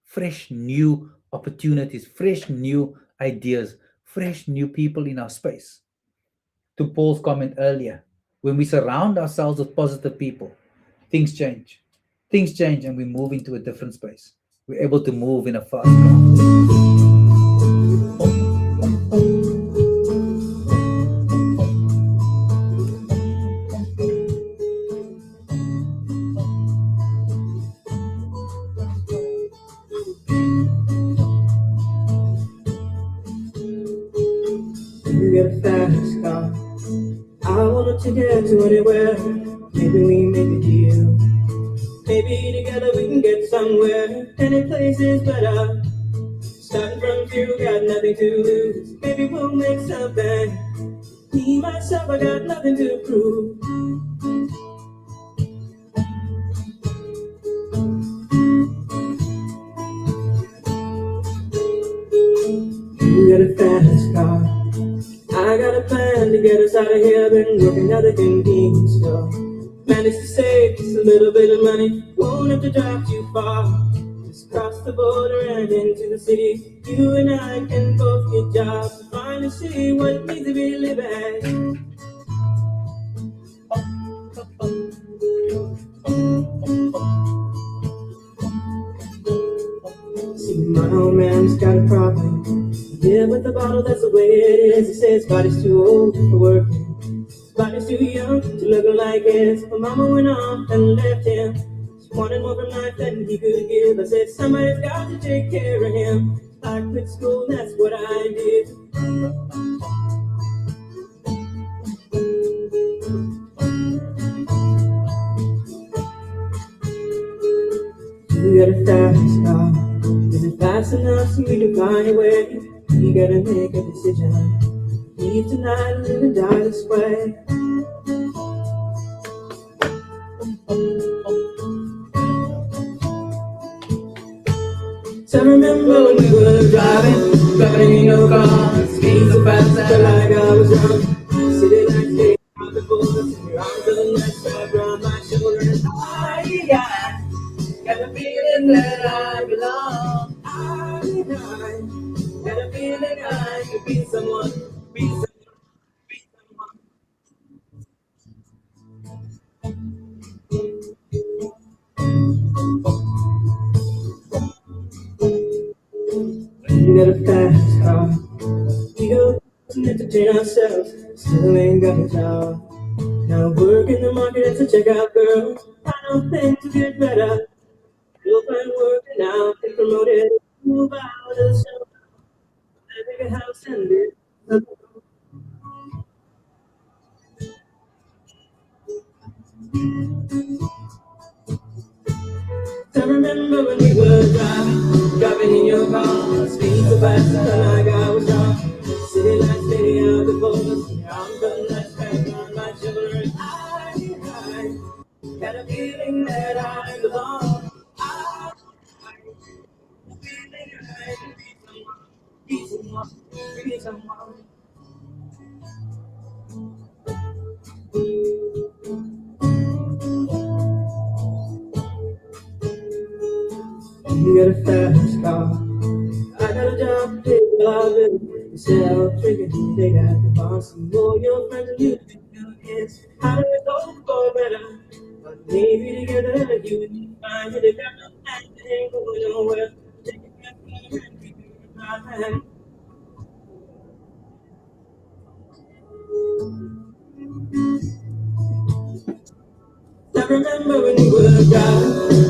fresh new opportunities, fresh new ideas, fresh new people in our space. To Paul's comment earlier, when we surround ourselves with positive people, things change. Things change and we move into a different space. We're able to move in a fast path. You get a fast car. I want to get to anywhere. Maybe we make a deal. Maybe together we can get somewhere. Any place is better. Starting from zero, got nothing to lose. Maybe we'll make something. Me, myself, I got nothing to prove. You got a fast car. I got a plan to get us out of here. Been working at the convenience store. Managed to save just a little bit of money. Won't have to drive too far. Just cross the border and into the city. You and I can both get jobs. Finally see what it means to be living. See, my old man's got a problem. Yeah, with the bottle, that's the way it is. He says his body's too old for working. His body's too young to look like his. But mama went on and left him. She wanted more from life than he could give. I said, somebody's got to take care of him. I quit school, that's what I did. You got a fast car. Is it fast enough so you can find a way? You gotta make a decision. Leave tonight and live and die this way. So remember when we were driving in your car, speed so fast I felt like I was drunk. City lights day out before us, and your arms are nice wrapped around my shoulder, and I got a feeling that I belong. I got a feeling I could be someone, be someone, be someone. You got a fast car. We go and entertain ourselves. Still ain't got a job. Now work in the market as a checkout girl. I know things will get better. You'll find work and I'll get promoted. Move out of the shelter. I take a house and live. I remember when we were driving in your car, speed so fast I felt like I was drunk. City lights fading out before us, your arms felt like strength on my shoulder, and I got a feeling that I belong. I feeling I can be someone, be someone. You got a fast car. I got a job to do. I live. You sell chicken. They got the boss. And all your friends and you think it's how do we go for better? But maybe together you and find it. They got nothing going nowhere. Take it back and keep it in my hand. I remember when you were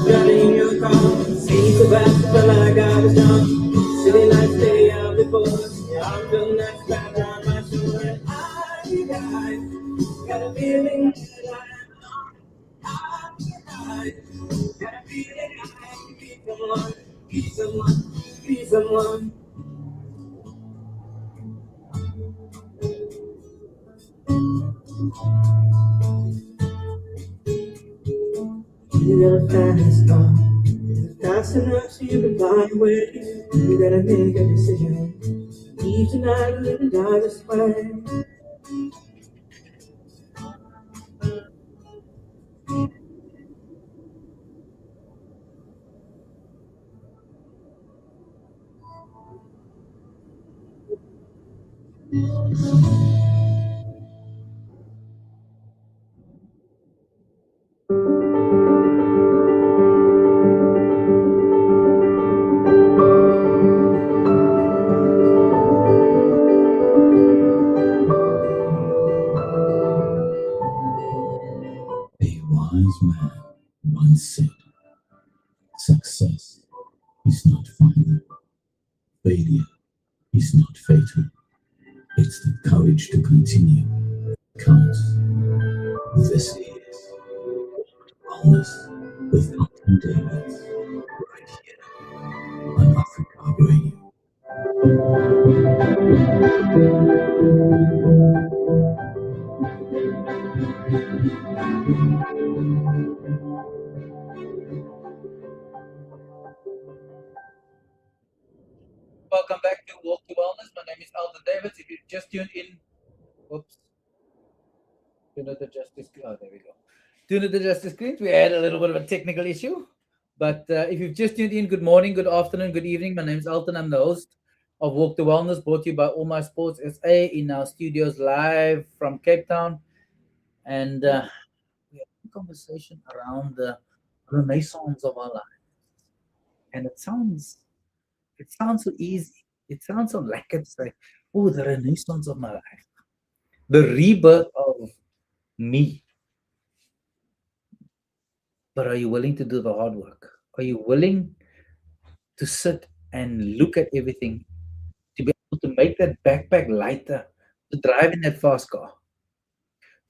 driving your car. See so fast, felt like I was drunk. Silly nights, day out before. Your arm felt nice wrapped around my shoulder. And I got a feeling that I got a feeling I can be someone, be someone, be someone. You got a fast car. Fast enough so you can fly away. You gotta make a decision. Leave tonight or live and die this way. A wise man once said, success is not final, failure is not fatal. It's the courage to continue that counts. This is Wellness with Elton Davids, right here on Afrikaap Radio. Welcome back to Walk to Wellness. My name is Elton Davids. If you just tuned in, whoops, tuned the justice. Oh, there we go. Tuned the justice screens. We had a little bit of a technical issue, but if you've just tuned in, good morning, good afternoon, good evening. My name is Elton. I'm the host of Walk to Wellness, brought to you by All My Sports SA in our studios live from Cape Town, and we have a conversation around the renaissance of our life, and it sounds so easy. It sounds so like it's like, oh, the renaissance of my life, the rebirth of me. But are you willing to do the hard work? Are you willing to sit and look at everything to be able to make that backpack lighter, to drive in that fast car,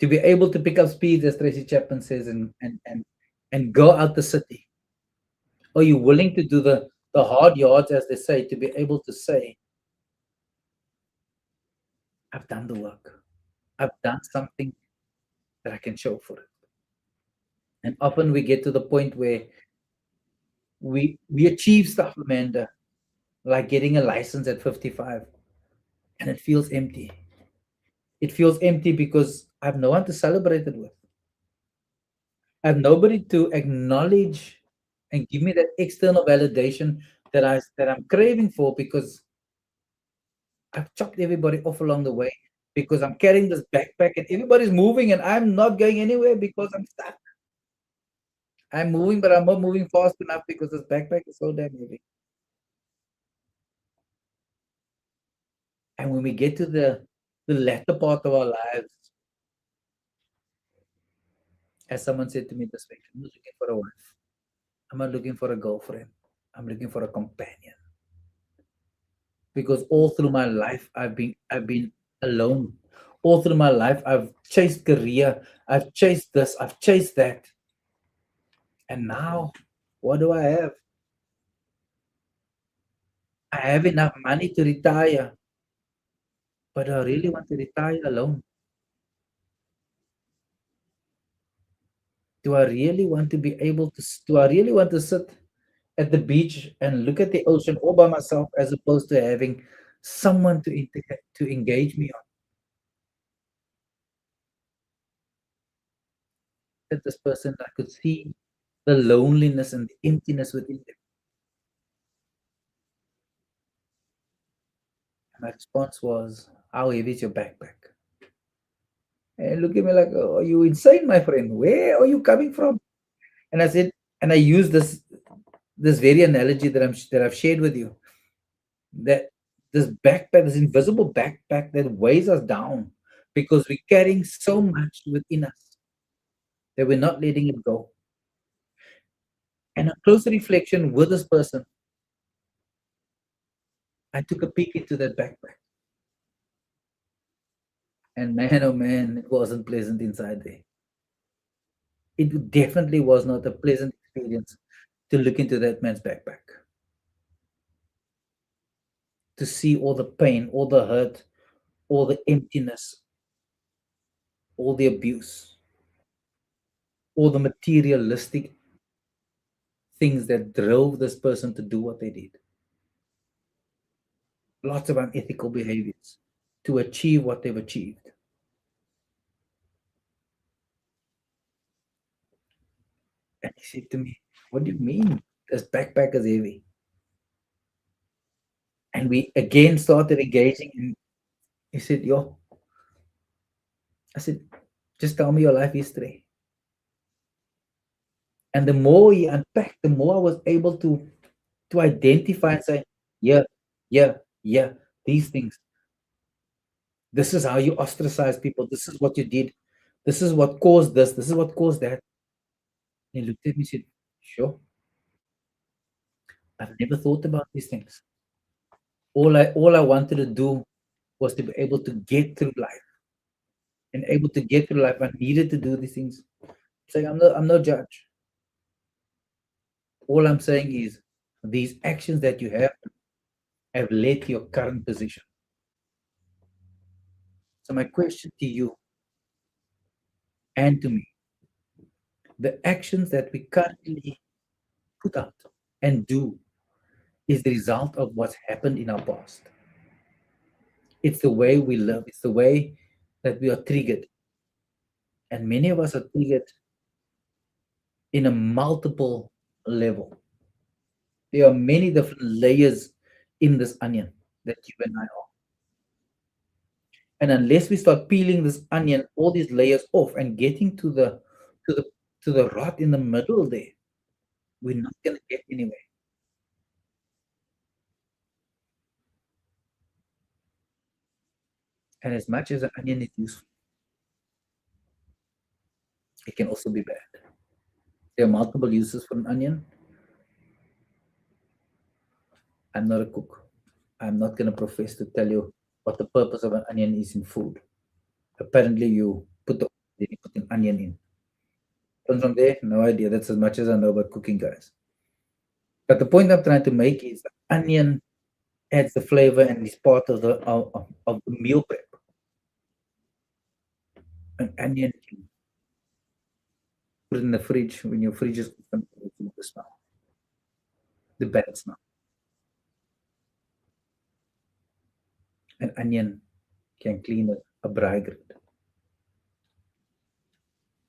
to be able to pick up speeds, as Tracy Chapman says, and go out the city? Are you willing to do the hard yards, as they say, to be able to say, I've done the work. I've done something that I can show for it. And often we get to the point where we achieve stuff, Amanda, like getting a license at 55, and it feels empty. It feels empty because I have no one to celebrate it with. I have nobody to acknowledge and give me that external validation that I'm craving for, because I've chopped everybody off along the way, because I'm carrying this backpack and everybody's moving and I'm not going anywhere because I'm stuck. I'm moving, but I'm not moving fast enough because this backpack is so damn heavy. And when we get to the latter part of our lives, as someone said to me this week, I'm not looking for a wife. I'm not looking for a girlfriend. I'm looking for a companion. Because all through my life, I've been alone. All through my life, I've chased career. I've chased this. I've chased that. And now, what do I have? I have enough money to retire, but I really want to retire alone. Do I really want to be able to? Do I really want to sit at the beach and look at the ocean all by myself, as opposed to having someone to engage me on? That this person, I could see the loneliness and the emptiness within them. And my response was, "How heavy is your backpack?" And look at me like, "Oh, are you insane, my friend? Where are you coming from?" And I said, and I used this very analogy that I've shared with you, that this backpack, this invisible backpack that weighs us down because we're carrying so much within us that we're not letting it go. And a closer reflection with this person, I took a peek into that backpack. And man, oh man, it wasn't pleasant inside there. It definitely was not a pleasant experience to look into that man's backpack, to see all the pain, all the hurt, all the emptiness, all the abuse, all the materialistic things that drove this person to do what they did. Lots of unethical behaviors to achieve what they've achieved. And he said to me, "What do you mean? This backpack is heavy?" And we again started engaging. And he said, "Yo," I said, "just tell me your life history." And the more he unpacked, the more I was able to identify and say, "Yeah, yeah, yeah, these things. This is how you ostracize people. This is what you did. This is what caused this. This is what caused that." And he looked at me and said, "Sure, I've never thought about these things. All I wanted to do was to be able to get through life. And able to get through life, I needed to do these things." It's like I'm no judge. All I'm saying is these actions that you have led to your current position. So my question to you and to me, the actions that we currently put out and do is the result of what's happened in our past. It's the way we live. It's the way that we are triggered. And many of us are triggered in a multiple level. There are many different layers in this onion that you and I are. And unless we start peeling this onion, all these layers off and getting to the to the rot in the middle there, we're not gonna get anywhere. And as much as an onion is useful, it can also be bad. There are multiple uses for an onion. I'm not a cook. I'm not gonna profess to tell you what the purpose of an onion is in food. Apparently, you put then you put an onion in. And from there, no idea. That's as much as I know about cooking, guys. But the point I'm trying to make is the onion adds the flavor and is part of the meal prep. An onion, you put it in the fridge when your fridge is open, the smell, the bad smell. An onion can clean a braai grit.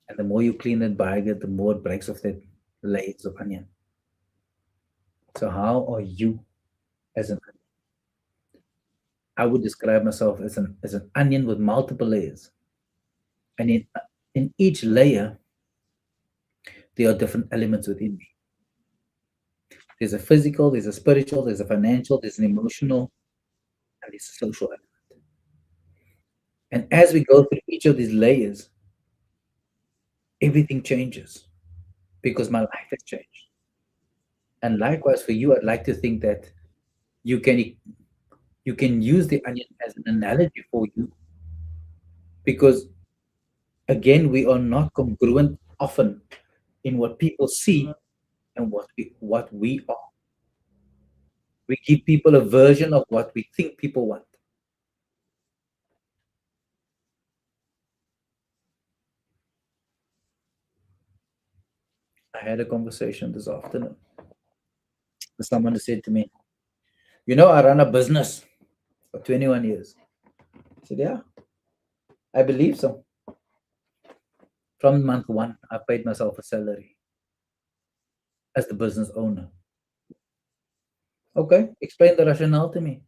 And the more you clean it braai grit, the more it breaks off the layers of onion. So how are you as an onion? I would describe myself as an onion with multiple layers. And in each layer, there are different elements within me. There's a physical, there's a spiritual, there's a financial, there's an emotional, and there's a social element. And as we go through each of these layers, everything changes because my life has changed. And likewise for you, I'd like to think that you can you can use the onion as an analogy for you, because again, we are not congruent often in what people see and what we are. We give people a version of what we think people want. I had a conversation this afternoon with someone who said to me, "You know, I run a business for 21 years." I said, "Yeah, I believe so. From month one, I paid myself a salary as the business owner." Okay, explain the rationale to me.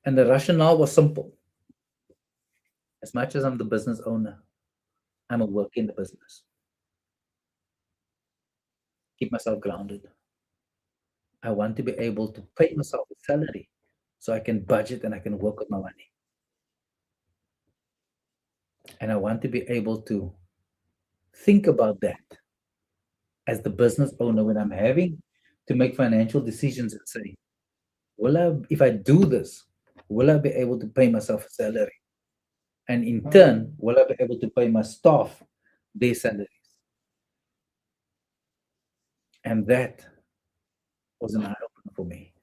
And the rationale was simple. As much as I'm the business owner, I'm a work in the business. Keep myself grounded. I want to be able to pay myself a salary so I can budget and I can work with my money. And I want to be able to think about that as the business owner when I'm having to make financial decisions and say, will I, if I do this, will I be able to pay myself a salary? And in turn, will I be able to pay my staff their salaries? And that was an eye opener for me.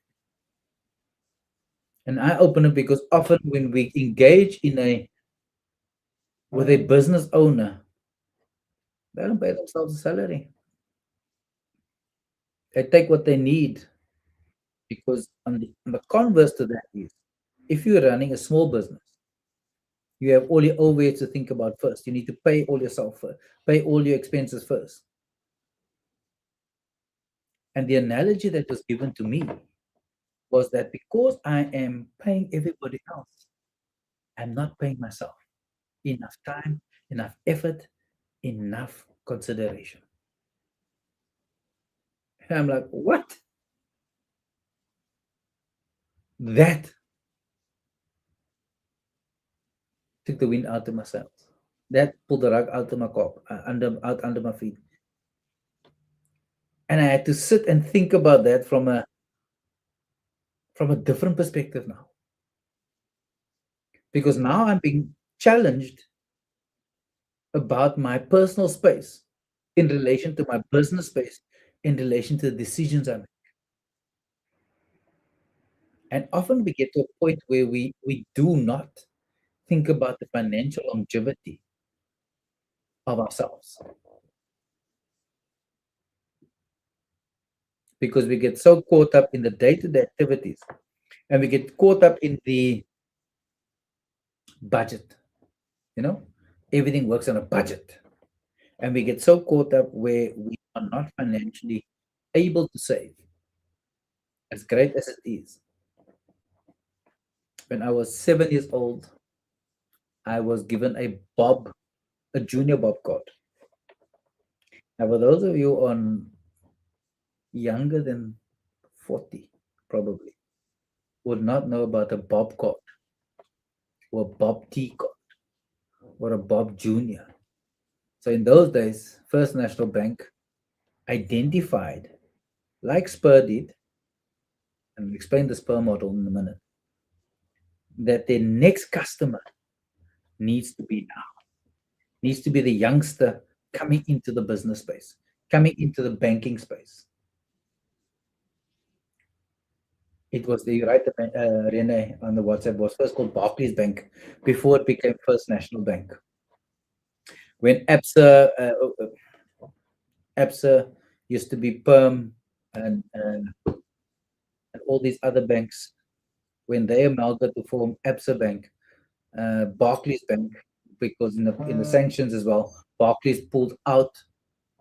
An eye opener because often when we engage in a with a business owner, they don't pay themselves a salary. They take what they need because on the converse to that is if you're running a small business, you have all your overheads to think about first. You need to pay all yourself first, pay all your expenses first. And the analogy that was given to me was that because I am paying everybody else, I'm not paying myself enough time, enough effort, enough consideration. And I'm like, what? That took the wind out of my sails. That pulled the rug out of my cop, under my feet. And I had to sit and think about that from a different perspective now. Because now I'm being challenged about my personal space in relation to my business space, in relation to the decisions I make. And often we get to a point where we do not think about the financial longevity of ourselves because we get so caught up in the day-to-day activities and we get caught up in the budget. You know, everything works on a budget. And we get so caught up where we are not financially able to save, as great as it is. When I was 7 years old, I was given a junior bob card. Now, for those of you on younger than 40, probably would not know about a bob card or a bob T card or a bob junior. So in those days, First National Bank identified, like Spur did, and I'll explain the Spur model in a minute, that their next customer needs to be now, needs to be the youngster coming into the business space, coming into the banking space. It was the right, Rene on the WhatsApp was first called Barclays Bank before it became First National Bank. When ABSA used to be Perm and all these other banks, when they amalgamated to form ABSA Bank, Barclays Bank, because in the sanctions as well, Barclays pulled out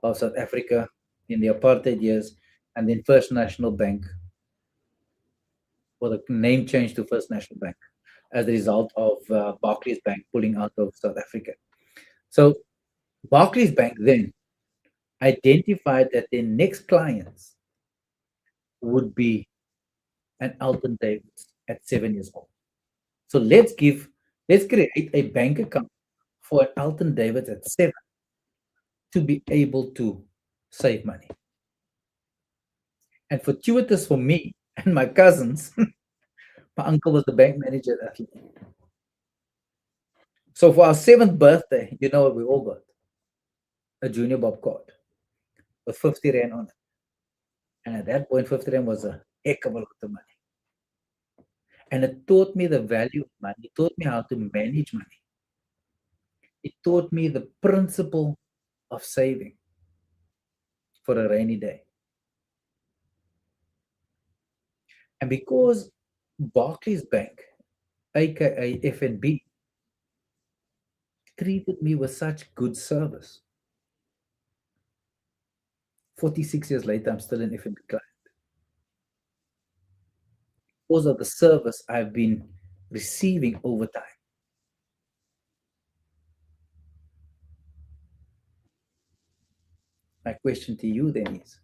of South Africa in the apartheid years, and then First National Bank, or the name changed to First National Bank as a result of Barclays Bank pulling out of South Africa. So Barclays Bank then identified that their next clients would be an Elton Davids at 7 years old. So let's create a bank account for an Elton Davids at 7 to be able to save money. And fortuitous for me and my cousins, my uncle was the bank manager at Athlone. So for our 7th birthday, you know what we all got? A junior bob card with 50 Rand on it. And at that point, 50 Rand was a heck of a lot of money. And it taught me the value of money. It taught me how to manage money. It taught me the principle of saving for a rainy day. And because Barclays Bank, aka FNB, treated me with such good service, 46 years later, I'm still an FNB client. Because of the service I've been receiving over time. My question to you then is,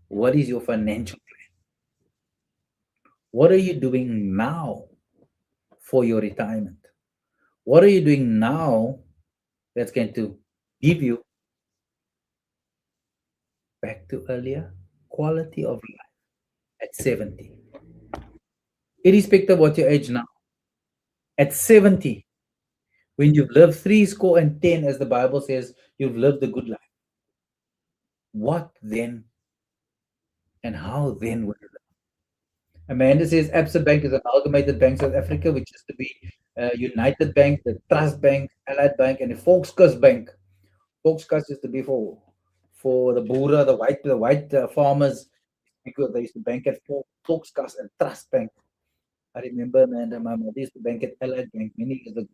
what is your financial plan? What are you doing now for your retirement? What are you doing now that's going to give you, back to earlier, quality of life at 70? Irrespective of what your age now, at 70, when you've lived three score and ten, as the Bible says, you've lived a good life. What then and how then will you live? Amanda says Absa Bank is Amalgamated Bank South Africa, which used to be United Bank, the Trust Bank, Allied Bank, and the Volkskas Bank. Volkskas used to be for the Boera, the white farmers, because they used to bank at Volkskas and Trust Bank. I remember, Amanda, my mother used to bank at Allied Bank many years ago.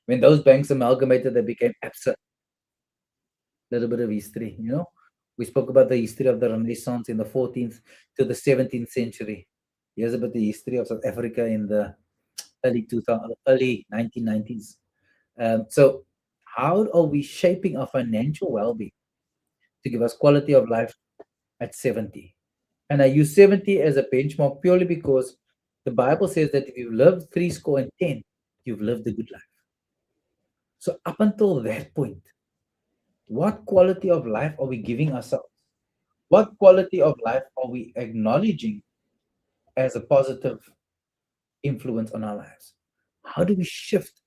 When those banks amalgamated, they became Absa. Little bit of history, We spoke about the history of the Renaissance in the 14th to the 17th century. Here's about the history of South Africa in the early 1990s. So, how are we shaping our financial well-being to give us quality of life at 70? And I use 70 as a benchmark purely because the Bible says that if you've lived three score and 10, you've lived a good life. So, up until that point, what quality of life are we giving ourselves? What quality of life are we acknowledging as a positive influence on our lives? How do we shift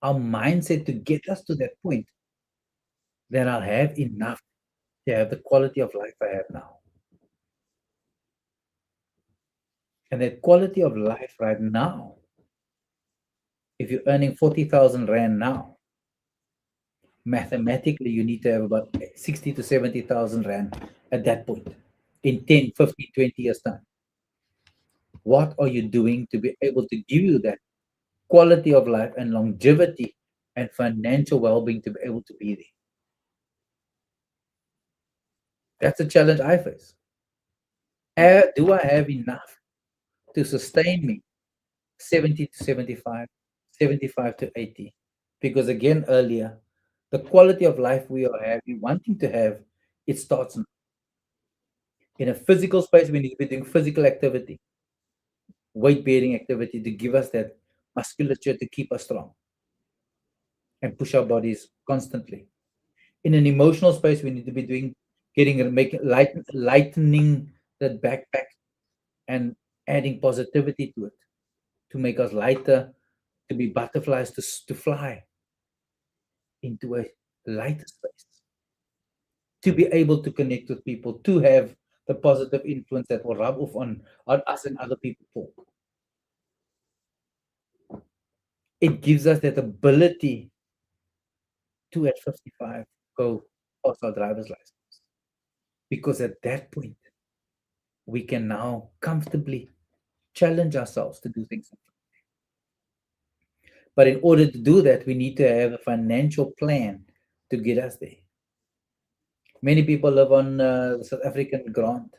our mindset to get us to that point that I'll have enough to have the quality of life I have now? And that quality of life right now, if you're earning 40,000 Rand now, mathematically you need to have about 60 to 70,000 Rand at that point in 10, 15, 20 years' time. What are you doing to be able to give you that quality of life and longevity and financial well-being to be able to be there? That's a challenge I face. Do I have enough to sustain me 70 to 75, 75 to 80? Because again, earlier, the quality of life we are wanting to have, it starts in a physical space. We need to be doing physical activity, weight-bearing activity to give us that musculature to keep us strong and push our bodies constantly. In an emotional space, we need to be lightening that backpack and adding positivity to it to make us lighter, to be butterflies, to fly into a lighter space, to be able to connect with people, to have the positive influence that will rub off on us and other people. It gives us that ability to, at 55, go pass our driver's license. Because at that point, we can now comfortably challenge ourselves to do things. But in order to do that, we need to have a financial plan to get us there. Many people live on the South African grant,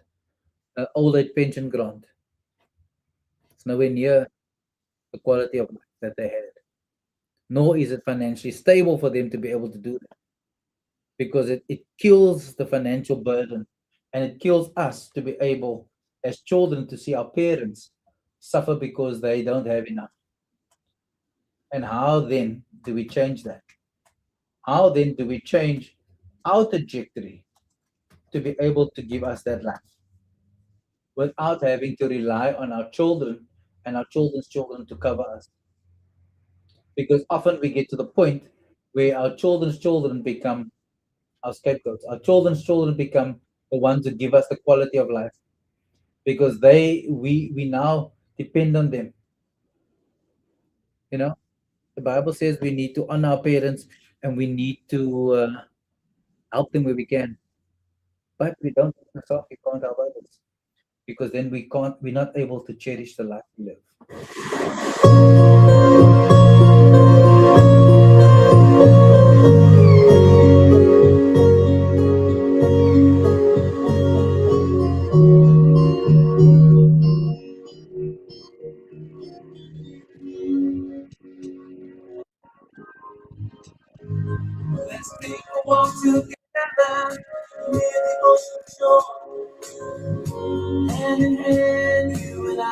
old age pension grant. It's nowhere near the quality of life that they had. Nor is it financially stable for them to be able to do that. Because it kills the financial burden, and it kills us to be able, as children, to see our parents suffer because they don't have enough. And how then do we change that? How then do we change our trajectory to be able to give us that life without having to rely on our children and our children's children to cover us? Because often we get to the point where our children's children become our scapegoats. Our children's children become the ones who give us the quality of life, because we now depend on them. The Bible says we need to honor our parents, and we need to help them where we can. But we don't help ourselves, we can't help others. Because then we're not able to cherish the life we live. Let's take a walk together near the ocean shore, hand in hand, you and I.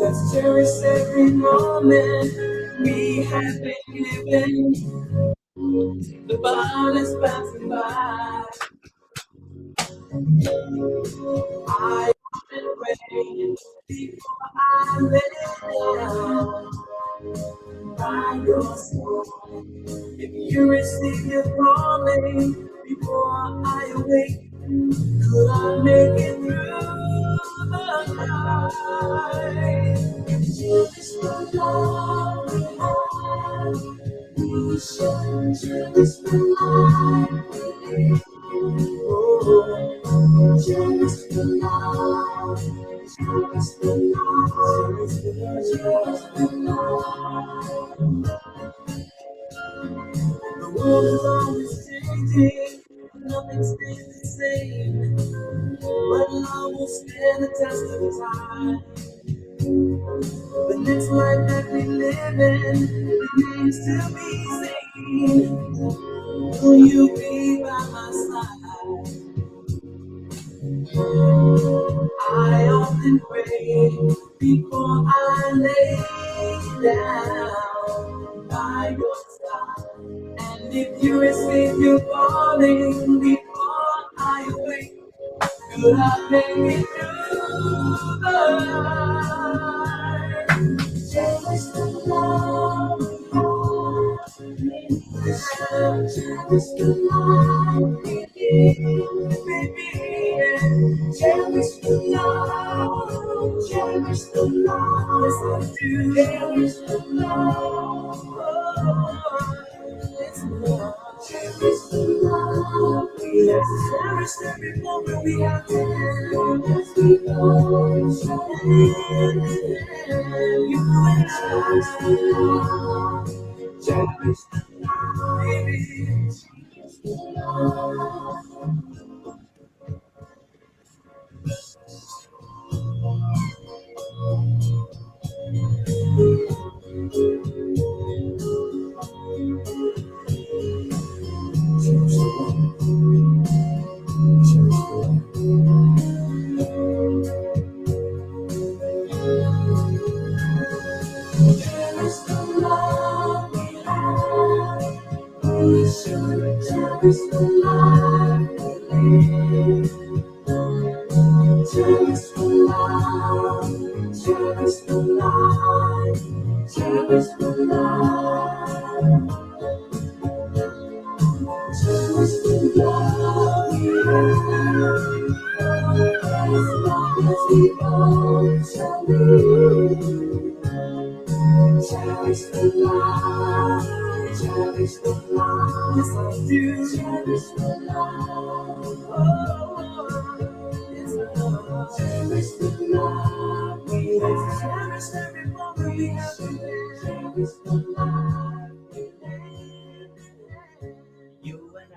Let's cherish every moment we have been given. The bond is passing by. I often pray before I lay down by your side. If you receive your calling before I awake, could I make it through the night? Cherish the love we have. We should cherish the life we live. Oh, cherish the love. Cherish the love. Cherish the love. The world is always changing. Nothing stays the same. But love will stand the test of time. The next life that we live in remains to be seen. Will you be by my side? I often pray before I lay down by your side. And if you receive your calling before I awake, could I make it through the night? Cherish the love we have. Cherish the life we live, baby. Cherish the love. Cherish the love. Yes, I do. Cherish the love. It's love. Cherish the love we have. Cherish every moment we have together. As we go, you and I. Cherish the love, baby. Cherish the love. Cherish the love we have. We should cherish the life we live. Cherish the love. Cherish the life. Cherish the life. Cherish the love we have. As long as we both shall live. Cherish the life. Cherish the life. Yes, I do. Cherish the life. Oh, yes, I love. Cherish the life we have. Cherish every moment we have today. Cherish the life we live. You and I.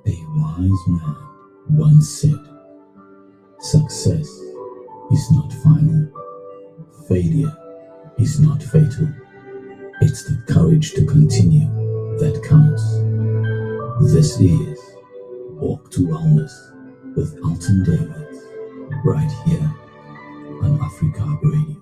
A wise man once said, "Success is not final. Failure is not fatal. It's the courage to continue that counts." This is Walk to Wellness with Elton Davids, right here on Afrikaap Radio.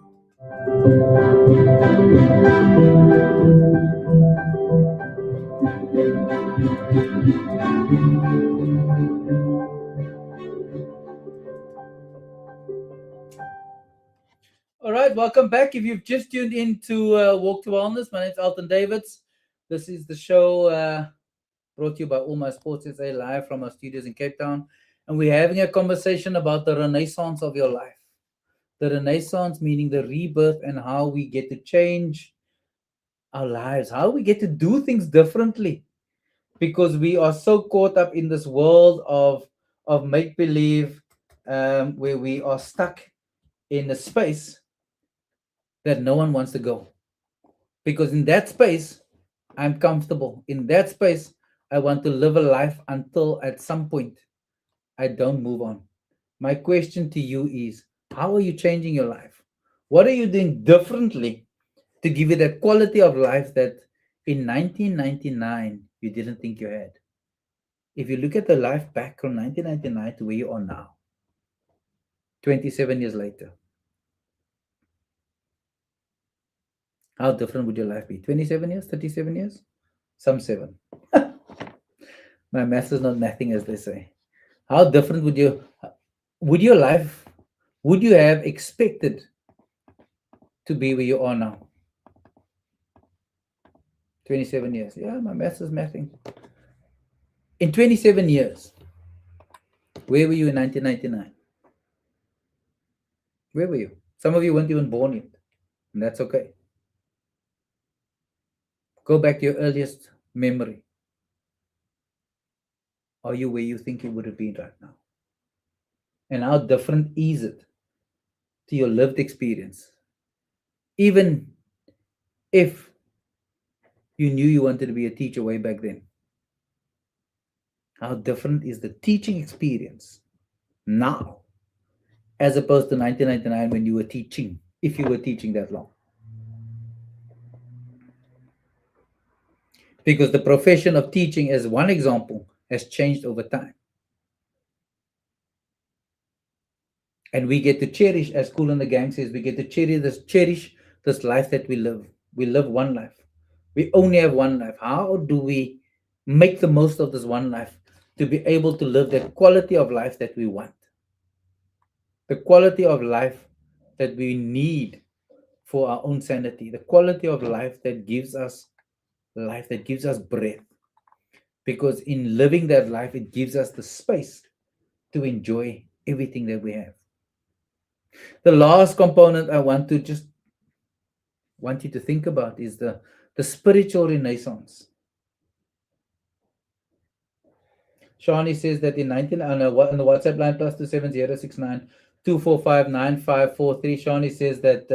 All right, welcome back. If you've just tuned in to Walk to Wellness, my name is Elton Davids. This is the show brought to you by All My Sports SA live from our studios in Cape Town. And we're having a conversation about the renaissance of your life. The renaissance meaning the rebirth and how we get to change our lives, how we get to do things differently because we are so caught up in this world of make believe, where we are stuck in a space that no one wants to go. Because in that space, I'm comfortable. In that space, I want to live a life until at some point I don't move on. My question to you is, how are you changing your life? What are you doing differently to give you that quality of life that in 1999 you didn't think you had? If you look at the life back from 1999 to where you are now, 27 years later, how different would your life be? 27 years, 37 years? Some seven. My math is not mathing, as they say. How different would your life would you have expected to be where you are now? 27 years. Yeah, my math is mathing. In 27 years, where were you in 1999? Where were you? Some of you weren't even born yet, and that's okay. Go back to your earliest memory. Are you where you think you would have been right now? And how different is it to your lived experience? Even if you knew you wanted to be a teacher way back then, how different is the teaching experience now as opposed to 1999 when you were teaching, if you were teaching that long? Because the profession of teaching, as one example, has changed over time. And we get to cherish, as Cool and the Gang says, we get to cherish this life that we live. We live one life. We only have one life. How do we make the most of this one life to be able to live that quality of life that we want? The quality of life that we need for our own sanity, the quality of life that gives us life, that gives us breath. Because in living that life, it gives us the space to enjoy everything that we have. The last component I want you to think about is the spiritual renaissance. Shani says that in 19 on the WhatsApp line +27069 2459543. Shani says that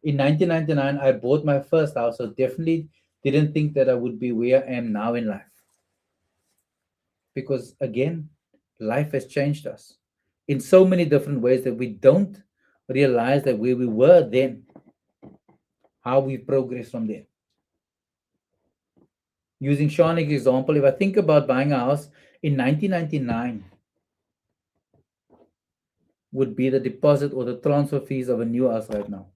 in 1999 I bought my first house, so definitely didn't think that I would be where I am now in life. Because again, life has changed us in so many different ways that we don't realize that where we were then, how we progressed from there. Using Shani's example, if I think about buying a house in 1999, would be the deposit or the transfer fees of a new house right now.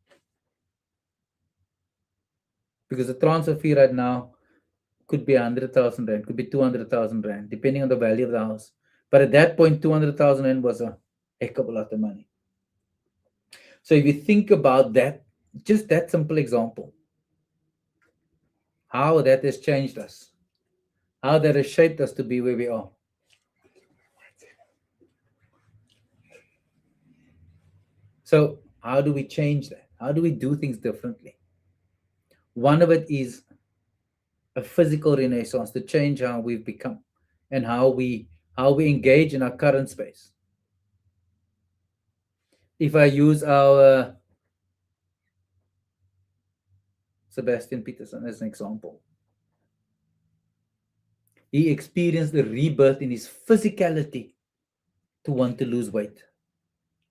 Because the transfer fee right now could be 100,000 rand, could be 200,000 rand, depending on the value of the house. But at that point, 200,000 rand was a heck of a lot of money. So if you think about that, just that simple example, how that has changed us, how that has shaped us to be where we are. So how do we change that? How do we do things differently? One of it is a physical renaissance to change how we've become and how we engage in our current space. If I use our Sebastian Peterson as an example, he experienced a rebirth in his physicality to want to lose weight,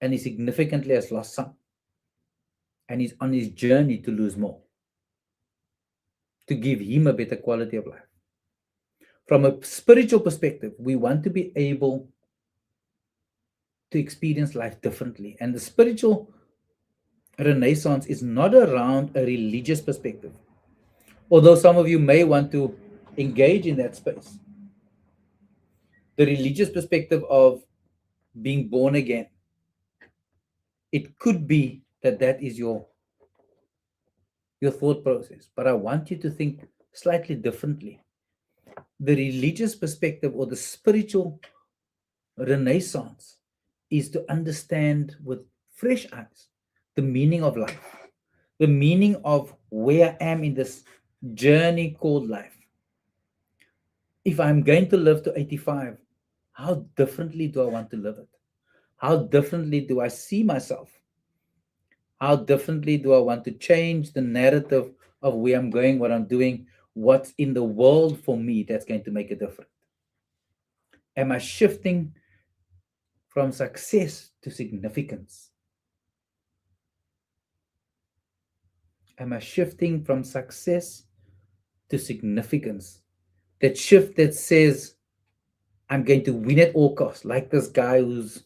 and he significantly has lost some, and he's on his journey to lose more, to give him a better quality of life. From a spiritual perspective, we want to be able to experience life differently, and the spiritual renaissance is not around a religious perspective, although some of you may want to engage in that space. The religious perspective of being born again, it could be that is your thought process, but I want you to think slightly differently. The religious perspective or the spiritual renaissance is to understand with fresh eyes the meaning of life, the meaning of where I am in this journey called life. If I'm going to live to 85, how differently do I want to live it? How differently do I see myself? How differently do I want to change the narrative of where I'm going, what I'm doing, what's in the world for me that's going to make a difference? Am I shifting from success to significance? Am I shifting from success to significance? That shift that says, I'm going to win at all costs, like this guy who's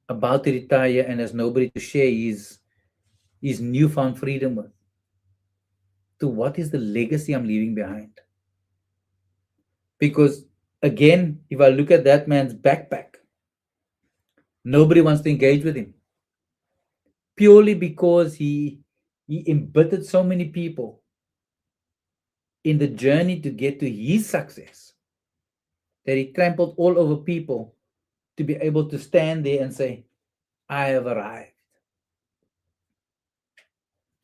about to retire and has nobody to share his newfound freedom with. To what is the legacy I'm leaving behind? Because again, if I look at that man's backpack, nobody wants to engage with him purely because he embittered so many people in the journey to get to his success that he trampled all over people to be able to stand there and say, I have arrived.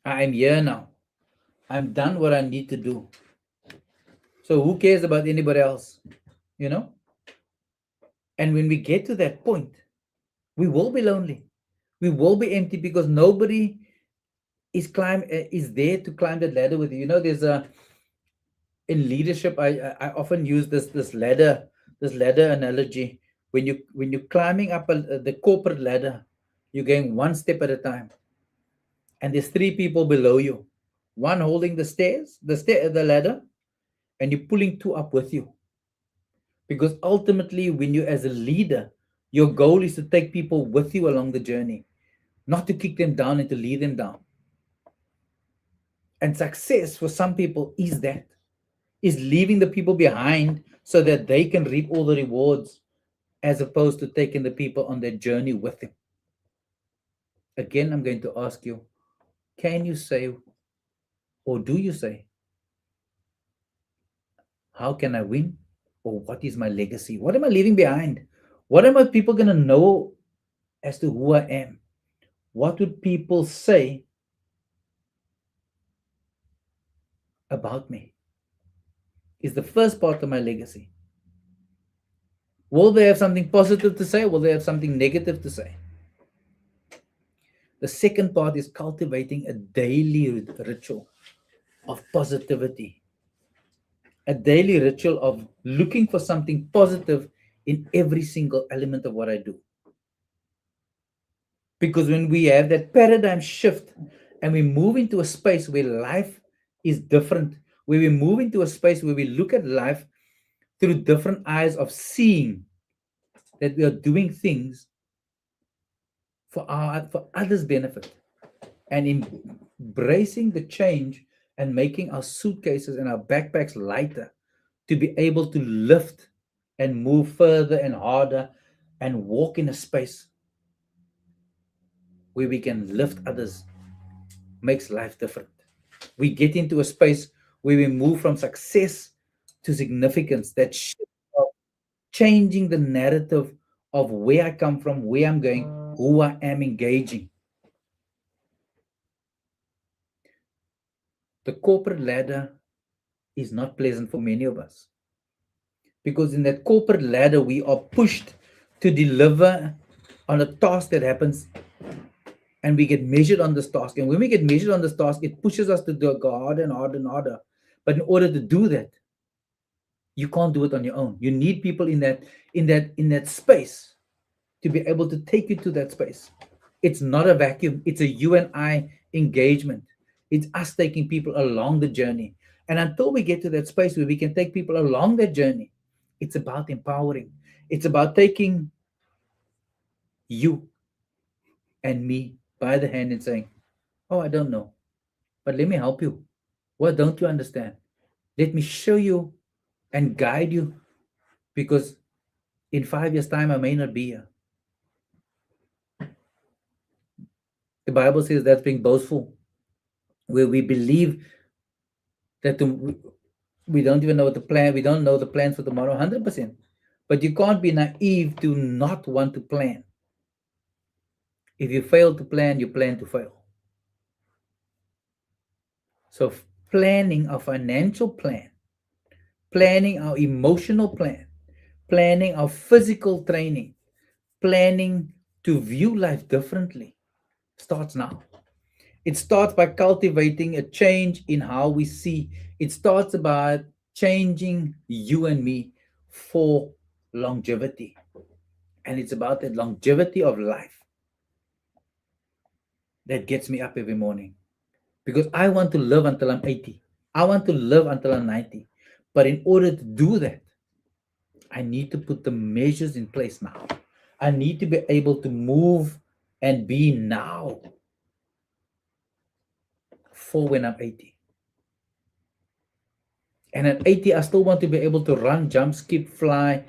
I am here now. I'm done what I need to do. So who cares about anybody else? You know? And when we get to that point, we will be lonely. We will be empty because nobody is there to climb that ladder with you. You know, there's a in leadership. I often use this ladder analogy. When you're climbing up the corporate ladder, you're going one step at a time, and there's three people below you, one holding the stairs, the ladder, and you're pulling two up with you. Because ultimately, when you as a leader, your goal is to take people with you along the journey, not to kick them down and to lead them down. And success for some people is leaving the people behind so that they can reap all the rewards as opposed to taking the people on their journey with them. Again, I'm going to ask you, can you say, or do you say, how can I win? Or what is my legacy? What am I leaving behind? What am I people going to know as to who I am? What would people say about me? Is the first part of my legacy. Will they have something positive to say? Will they have something negative to say? The second part is cultivating a daily ritual of positivity, a daily ritual of looking for something positive in every single element of what I do. Because when we have that paradigm shift and we move into a space where life is different, where we move into a space where we look at life through different eyes of seeing that we are doing things for others' benefit, and embracing the change and making our suitcases and our backpacks lighter to be able to lift and move further and harder and walk in a space where we can lift others, makes life different. We get into a space where we move from success to significance, that shift of changing the narrative of where I come from, where I'm going, who I am engaging. The corporate ladder is not pleasant for many of us because in that corporate ladder, we are pushed to deliver on a task that happens and we get measured on this task. And when we get measured on this task, it pushes us to go harder and harder and harder. But in order to do that, you can't do it on your own. You need people in that space to be able to take you to that space. It's not a vacuum. It's a you and I engagement. It's us taking people along the journey. And until we get to that space where we can take people along that journey, it's about empowering. It's about taking you and me by the hand and saying, oh, I don't know, but let me help you. What don't you understand? Let me show you and guide you because in 5 years' time, I may not be here. The Bible says that's being boastful, where we believe that We don't even know what the plan. We don't know the plans for tomorrow 100%. But you can't be naive to not want to plan. If you fail to plan, you plan to fail. So planning a financial plan, planning our emotional plan, planning our physical training, planning to view life differently starts now. It starts by cultivating a change in how we see. It starts about changing you and me for longevity. And it's about that longevity of life that gets me up every morning. Because I want to live until I'm 80. I want to live until I'm 90. But in order to do that, I need to put the measures in place now. I need to be able to move and be now for when I'm 80. And at 80, I still want to be able to run, jump, skip, fly,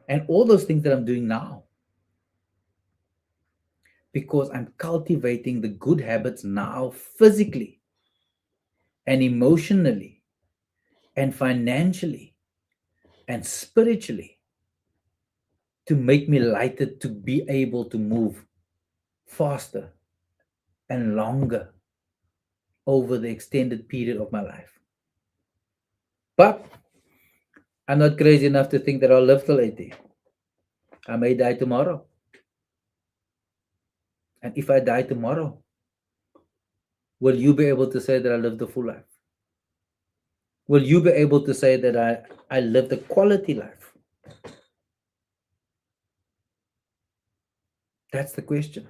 and all those things that I'm doing now. Because I'm cultivating the good habits now, physically and emotionally and financially and spiritually, to make me lighter, to be able to move faster and longer over the extended period of my life. But I'm not crazy enough to think that I'll live till 80. I may die tomorrow. And if I die tomorrow, will you be able to say that I lived a full life? Will you be able to say that I lived a quality life? That's the question.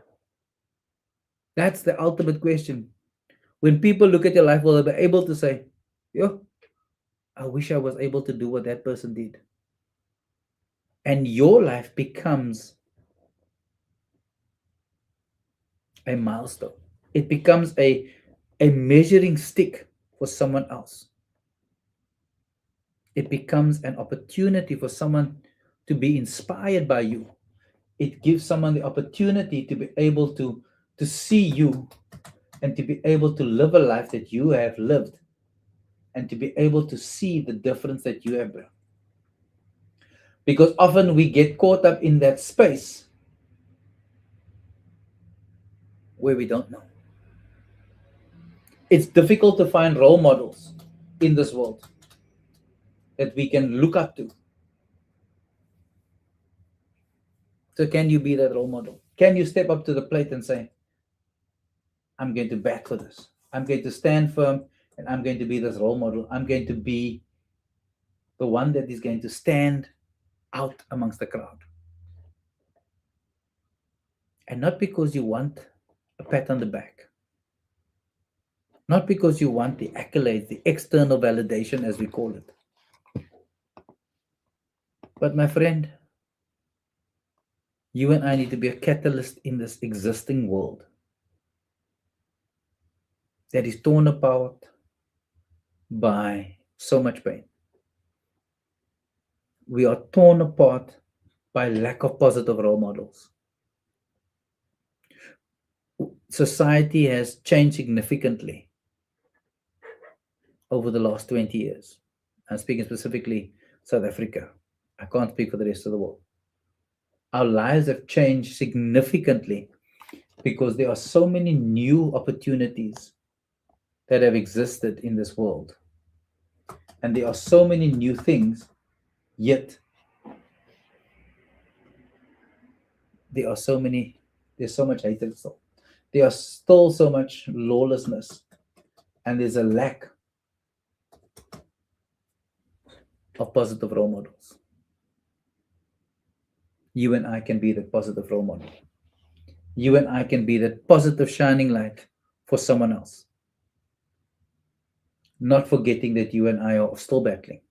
That's the ultimate question. When people look at your life, will they be able to say, yo, I wish I was able to do what that person did? And your life becomes a milestone. It becomes a measuring stick for someone else. It becomes an opportunity for someone to be inspired by you. It gives someone the opportunity to be able to see you and to be able to live a life that you have lived and to be able to see the difference that you have brought. Because often we get caught up in that space where we don't know. It's difficult to find role models in this world that we can look up to. So can you be that role model? Can you step up to the plate and say, I'm going to bat for this. I'm going to stand firm and I'm going to be this role model. I'm going to be the one that is going to stand out amongst the crowd. And not because you want a pat on the back, not because you want the accolades, the external validation, as we call it. But my friend, you and I need to be a catalyst in this existing world that is torn apart by so much pain. We are torn apart by lack of positive role models. Society has changed significantly over the last 20 years. I'm speaking specifically South Africa. I can't speak for the rest of the world. Our lives have changed significantly because there are so many new opportunities that have existed in this world. And there are so many new things, yet there's so much hatred still. There are still so much lawlessness, and there's a lack of positive role models. You and I can be the positive role model. You and I can be that positive shining light for someone else. Not forgetting that you and I are still battling.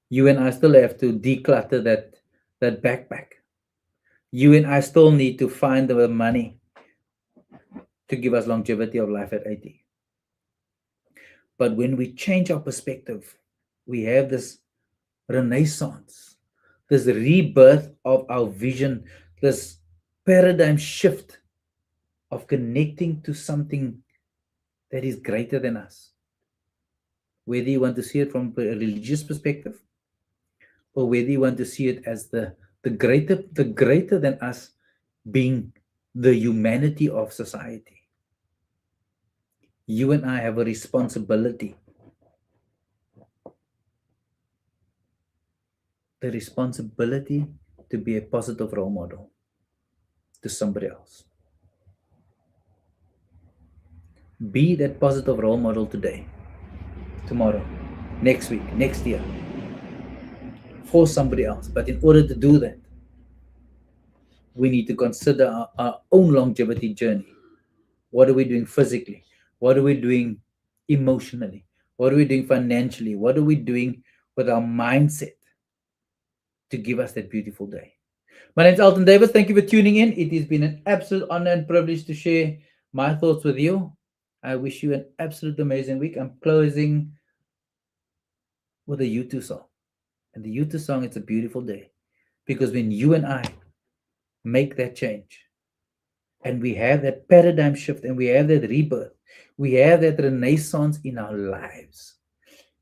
You and I still have to declutter that backpack. You and I still need to find the money to give us longevity of life at 80. But when we change our perspective, we have this renaissance, this rebirth of our vision, this paradigm shift of connecting to something that is greater than us. whether you want to see it from a religious perspective or whether you want to see it as the greater than us being the humanity of society. You and I have a responsibility. The responsibility to be a positive role model to somebody else. Be that positive role model today, tomorrow, next week, next year, for somebody else. But in order to do that, we need to consider our own longevity journey. What are we doing physically? What are we doing emotionally? What are we doing financially? What are we doing with our mindset to give us that beautiful day? My name is Elton Davids. Thank you for tuning in. It has been an absolute honor and privilege to share my thoughts with you. I wish you an absolute amazing week. I'm closing with a U2 song. And the U2 song, it's a beautiful day. Because when you and I make that change, and we have that paradigm shift, and we have that rebirth, we have that renaissance in our lives,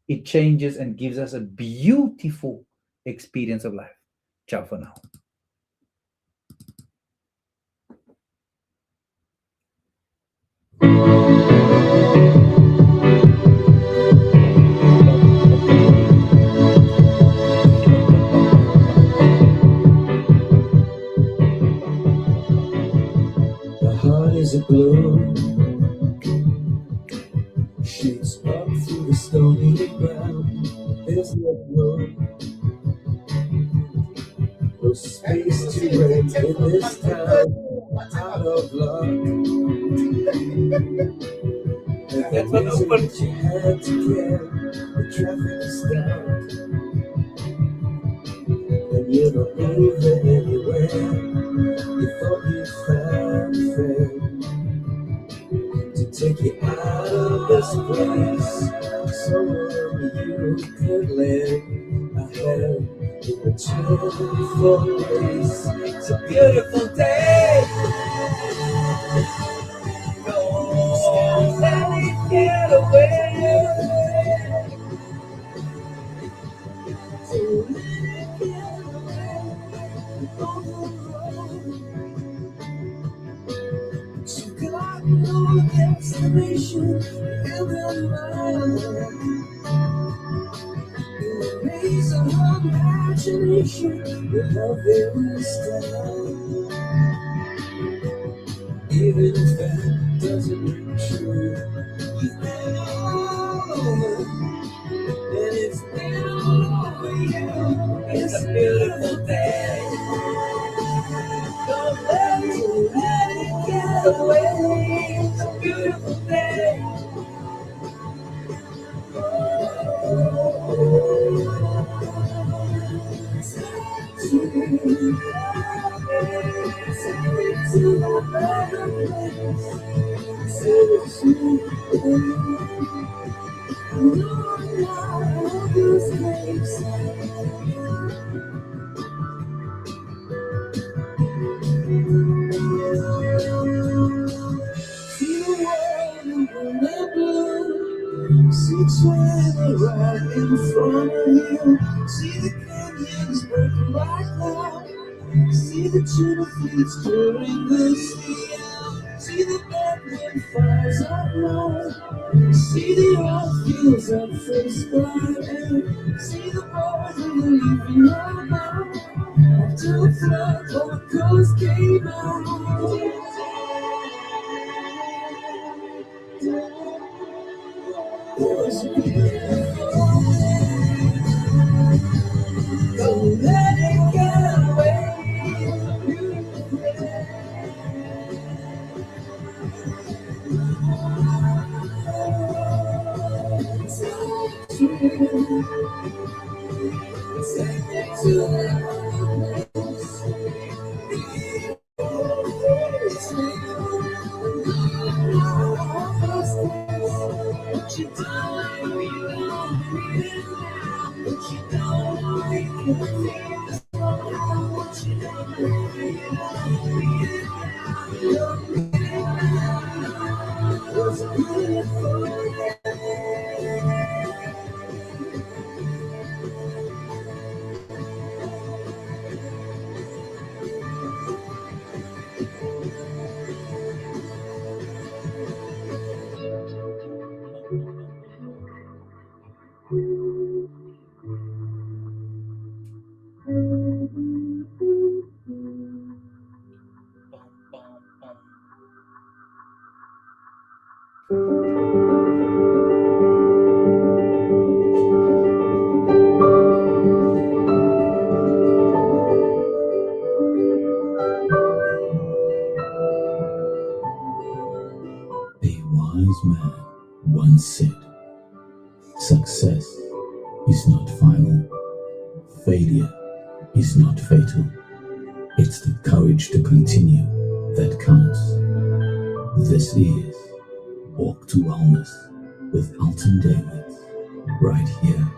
it changes and gives us a beautiful experience of life. Ciao for now. The heart is a glow, shoots up through the stony ground. There's no room, no space to rent in this town. Out of luck, and the reason that you had to care, the traffic is down, and you don't leave it anywhere. You thought you found a friend to take you out of this place, somewhere you could lend a hand in return for grace. It's a beautiful day. Don't let it get away. Don't let it get away. On the road, you got no destination in the mind. You raise an imagination without this time. Even if that doesn't ring true, you've been all over, and it's been all over you. It's a beautiful day. Don't let it get away. It's a beautiful day. See China right in front of you. See the canyons breaking like cloud. See the tuna fleets during the sea out. See the Batman fires up low. See the oil fields up first by air. See the boys in the leafy mouth. After the flood, all the colors came out. Don't let it get away. Take me to that what you don't, you don't, what you don't, you can feel. once said, success is not final. Failure is not fatal. It's the courage to continue that counts. This is Walk to Wellness with Elton Davids, right here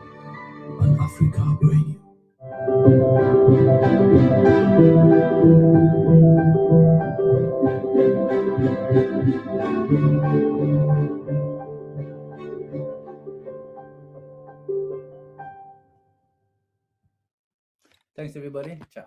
on Afrikaap Radio. Thanks, everybody. Ciao.